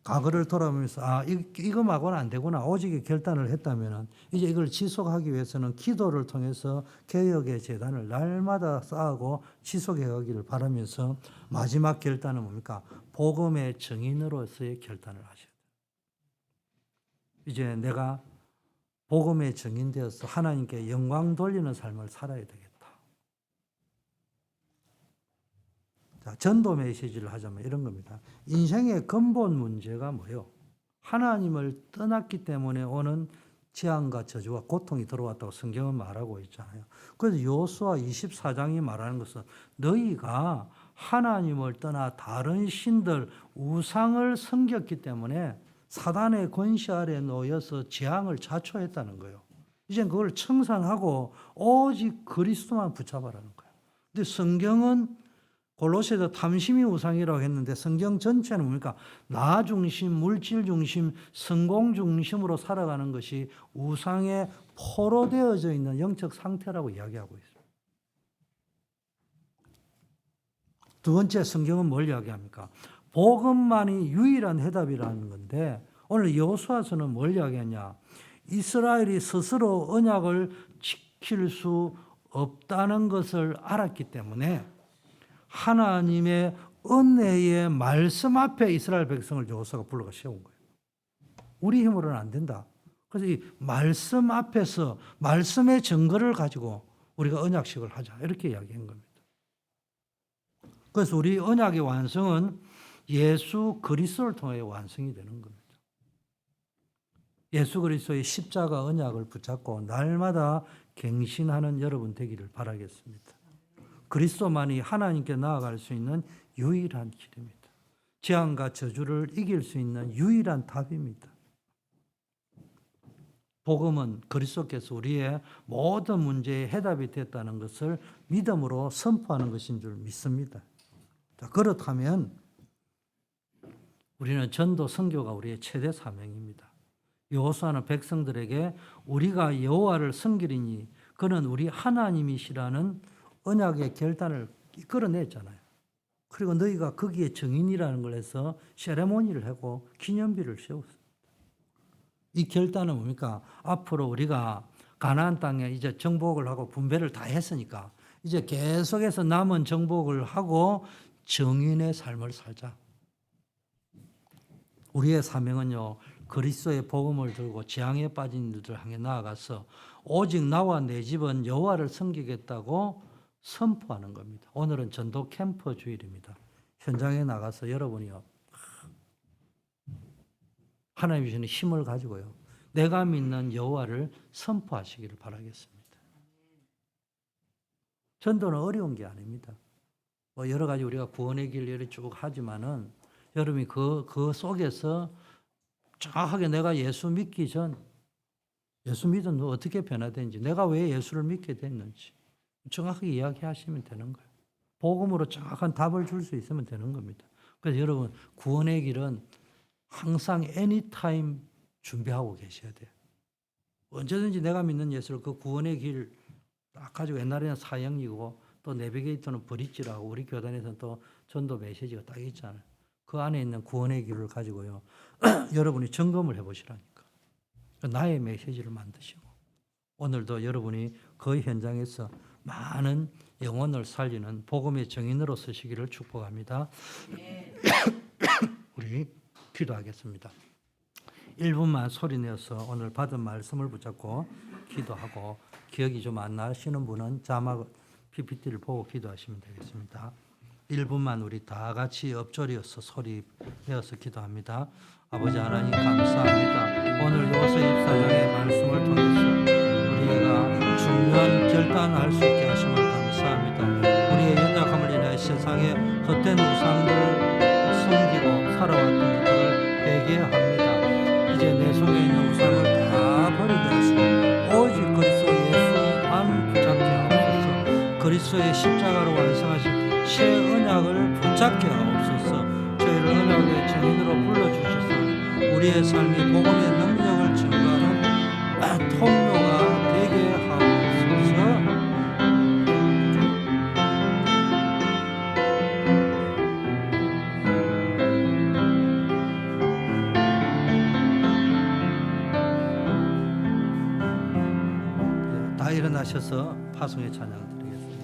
과거를 돌아보면서 이거 말고는 안 되구나 오직의 결단을 했다면 이제 이걸 지속하기 위해서는 기도를 통해서 개혁의 재단을 날마다 쌓고 지속해 가기를 바라면서 마지막 결단은 뭡니까? 복음의 증인으로서의 결단을 하셔야 돼요. 이제 내가 복음의 증인 되어서 하나님께 영광 돌리는 삶을 살아야 되겠다. 자, 전도 메시지를 하자면 이런 겁니다. 인생의 근본 문제가 뭐예요? 하나님을 떠났기 때문에 오는 재앙과 저주와 고통이 들어왔다고 성경은 말하고 있잖아요. 그래서 여호수아 24장이 말하는 것은 너희가 하나님을 떠나 다른 신들, 우상을 섬겼기 때문에 사단의 권세 아래 놓여서 재앙을 자초했다는 거예요. 이제 그걸 청산하고 오직 그리스도만 붙잡아라는 거예요. 근데 성경은 골로새서 탐심이 우상이라고 했는데 성경 전체는 뭡니까? 나 중심, 물질 중심, 성공 중심으로 살아가는 것이 우상에 포로되어져 있는 영적 상태라고 이야기하고 있습니다. 두 번째 성경은 뭘 이야기합니까? 복음만이 유일한 해답이라는 건데 오늘 여호수아서는 뭘 이야기하냐? 이스라엘이 스스로 언약을 지킬 수 없다는 것을 알았기 때문에 하나님의 은혜의 말씀 앞에 이스라엘 백성을 여호수아가 불러가 세운 거예요. 우리 힘으로는 안 된다. 그래서 이 말씀 앞에서 말씀의 증거를 가지고 우리가 언약식을 하자 이렇게 이야기한 겁니다. 그래서 우리 언약의 완성은 예수 그리스도를 통해 완성이 되는 겁니다. 예수 그리스도의 십자가 언약을 붙잡고 날마다 갱신하는 여러분 되기를 바라겠습니다. 그리스도만이 하나님께 나아갈 수 있는 유일한 길입니다. 재앙과 저주를 이길 수 있는 유일한 답입니다. 복음은 그리스도께서 우리의 모든 문제의 해답이 됐다는 것을 믿음으로 선포하는 것인 줄 믿습니다. 자, 그렇다면 우리는 전도 선교가 우리의 최대 사명입니다. 여호수아는 백성들에게 우리가 여호와를 섬기리니 그는 우리 하나님이시라는 언약의 결단을 이끌어냈잖아요. 그리고 너희가 거기에 증인이라는 걸 해서 세레모니를 하고 기념비를 세웠습니다. 이 결단은 뭡니까? 앞으로 우리가 가나안 땅에 이제 정복을 하고 분배를 다 했으니까 이제 계속해서 남은 정복을 하고 정인의 삶을 살자. 우리의 사명은요, 그리스도의 복음을 들고 재앙에 빠진 이들을 향해 나아가서 오직 나와 내 집은 여호와를 섬기겠다고 선포하는 겁니다. 오늘은 전도 캠프 주일입니다. 현장에 나가서 여러분이요, 하나님이 주시는 힘을 가지고요, 내가 믿는 여호와를 선포하시기를 바라겠습니다. 전도는 어려운 게 아닙니다. 뭐 여러 가지 우리가 구원의 길 쭉 하지만은 여러분이 그 속에서 정확하게 내가 예수 믿기 전, 예수 믿은 후 어떻게 변화되는지, 내가 왜 예수를 믿게 됐는지 정확하게 이야기하시면 되는 거예요. 복음으로 정확한 답을 줄 수 있으면 되는 겁니다. 그래서 여러분, 구원의 길은 항상 anytime 준비하고 계셔야 돼요. 언제든지 내가 믿는 예수를 그 구원의 길 딱 가지고, 옛날에는 사형이고 또 내비게이터는 브릿지라고 우리 교단에서는 또 전도 메시지가 딱 있잖아요. 그 안에 있는 구원의 길을 가지고요, 여러분이 점검을 해보시라니까. 나의 메시지를 만드시고 오늘도 여러분이 그 현장에서 많은 영혼을 살리는 복음의 증인으로 서시기를 축복합니다. 우리 기도하겠습니다. 1분만 소리내어서 오늘 받은 말씀을 붙잡고 기도하고 기억이 좀 안 나시는 분은 자막 PPT를 보고 기도하시면 되겠습니다. 1분만 우리 다 같이 엎조리어서 소리 내어서 기도합니다. 아버지 하나님 감사합니다. 오늘 요셉 24장의 말씀을 통해서 우리가 중요한 결단을 할 수 있게 하심을 감사합니다. 우리의 연약함을 인해 세상의 헛된 우상들을 섬기고 살아왔던 것들을 회개해야 합니다. 이제 내 속에 있는 우상을 다 버리게 하시고 오직 그리스도 예수만 붙잡게 하옵소서. 그리스도의 십자가로 완성하신 새 언약을 붙잡게 하옵소서. 저희를 언약의 증인으로 불러주셔서 우리의 삶이 복음의 능력을 증거하는 통로가 되게 하옵소서. 다 일어나셔서 파송의 찬양 드리겠습니다.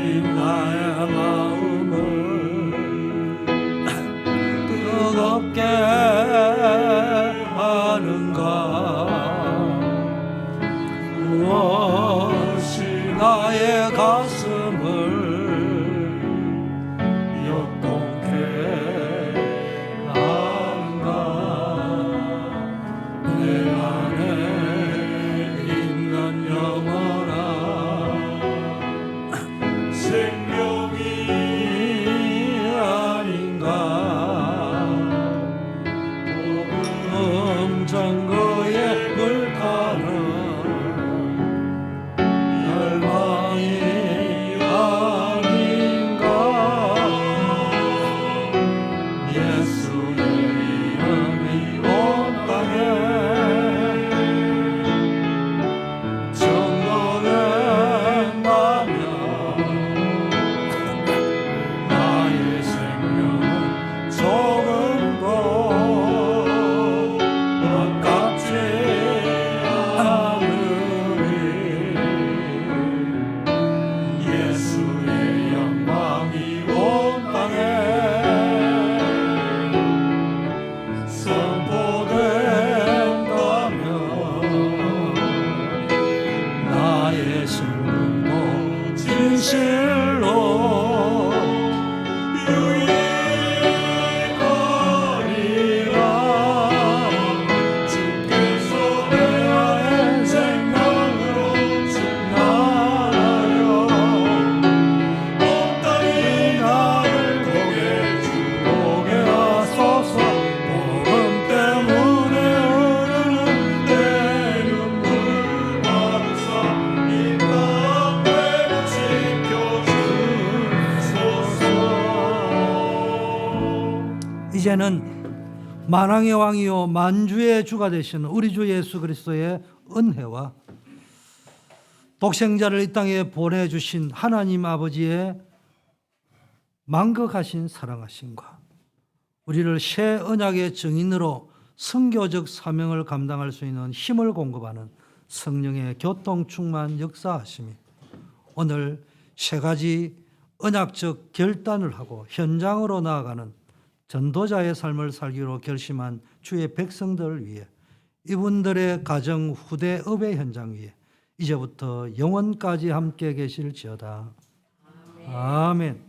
나의 마음을 뜨겁게 하는가 무엇이 나의 가슴을 역동케 하는가 내 안에 있는 영원한 생명이 아닌가 복음 증거에 불타는 열망이 아닌가 예수의 이름이 온 땅에 전도된다면 나의 생명은 조금도 아깝지 않으리 예수의 영광이 온 땅에 선포된다면 나의 생명도 진실로 유익하리라 주께서 내 안에 생명으로 충만하여 온 땅이 나를 보게 주보게 하소서 복음 때문에 흐르는 내 눈물 바로사 이 땅 되고 지켜주소서. 이제는 만왕의 왕이요 만주의 주가 되시는 우리 주 예수 그리스도의 은혜와 독생자를 이 땅에 보내주신 하나님 아버지의 만극하신 사랑하심과 우리를 새 언약의 증인으로 선교적 사명을 감당할 수 있는 힘을 공급하는 성령의 교통 충만 역사하심이 오늘 세 가지 언약적 결단을 하고 현장으로 나아가는 전도자의 삶을 살기로 결심한 주의 백성들을 위해 이분들의 가정 후대 업의 현장 위에 이제부터 영원까지 함께 계실지어다. 아멘.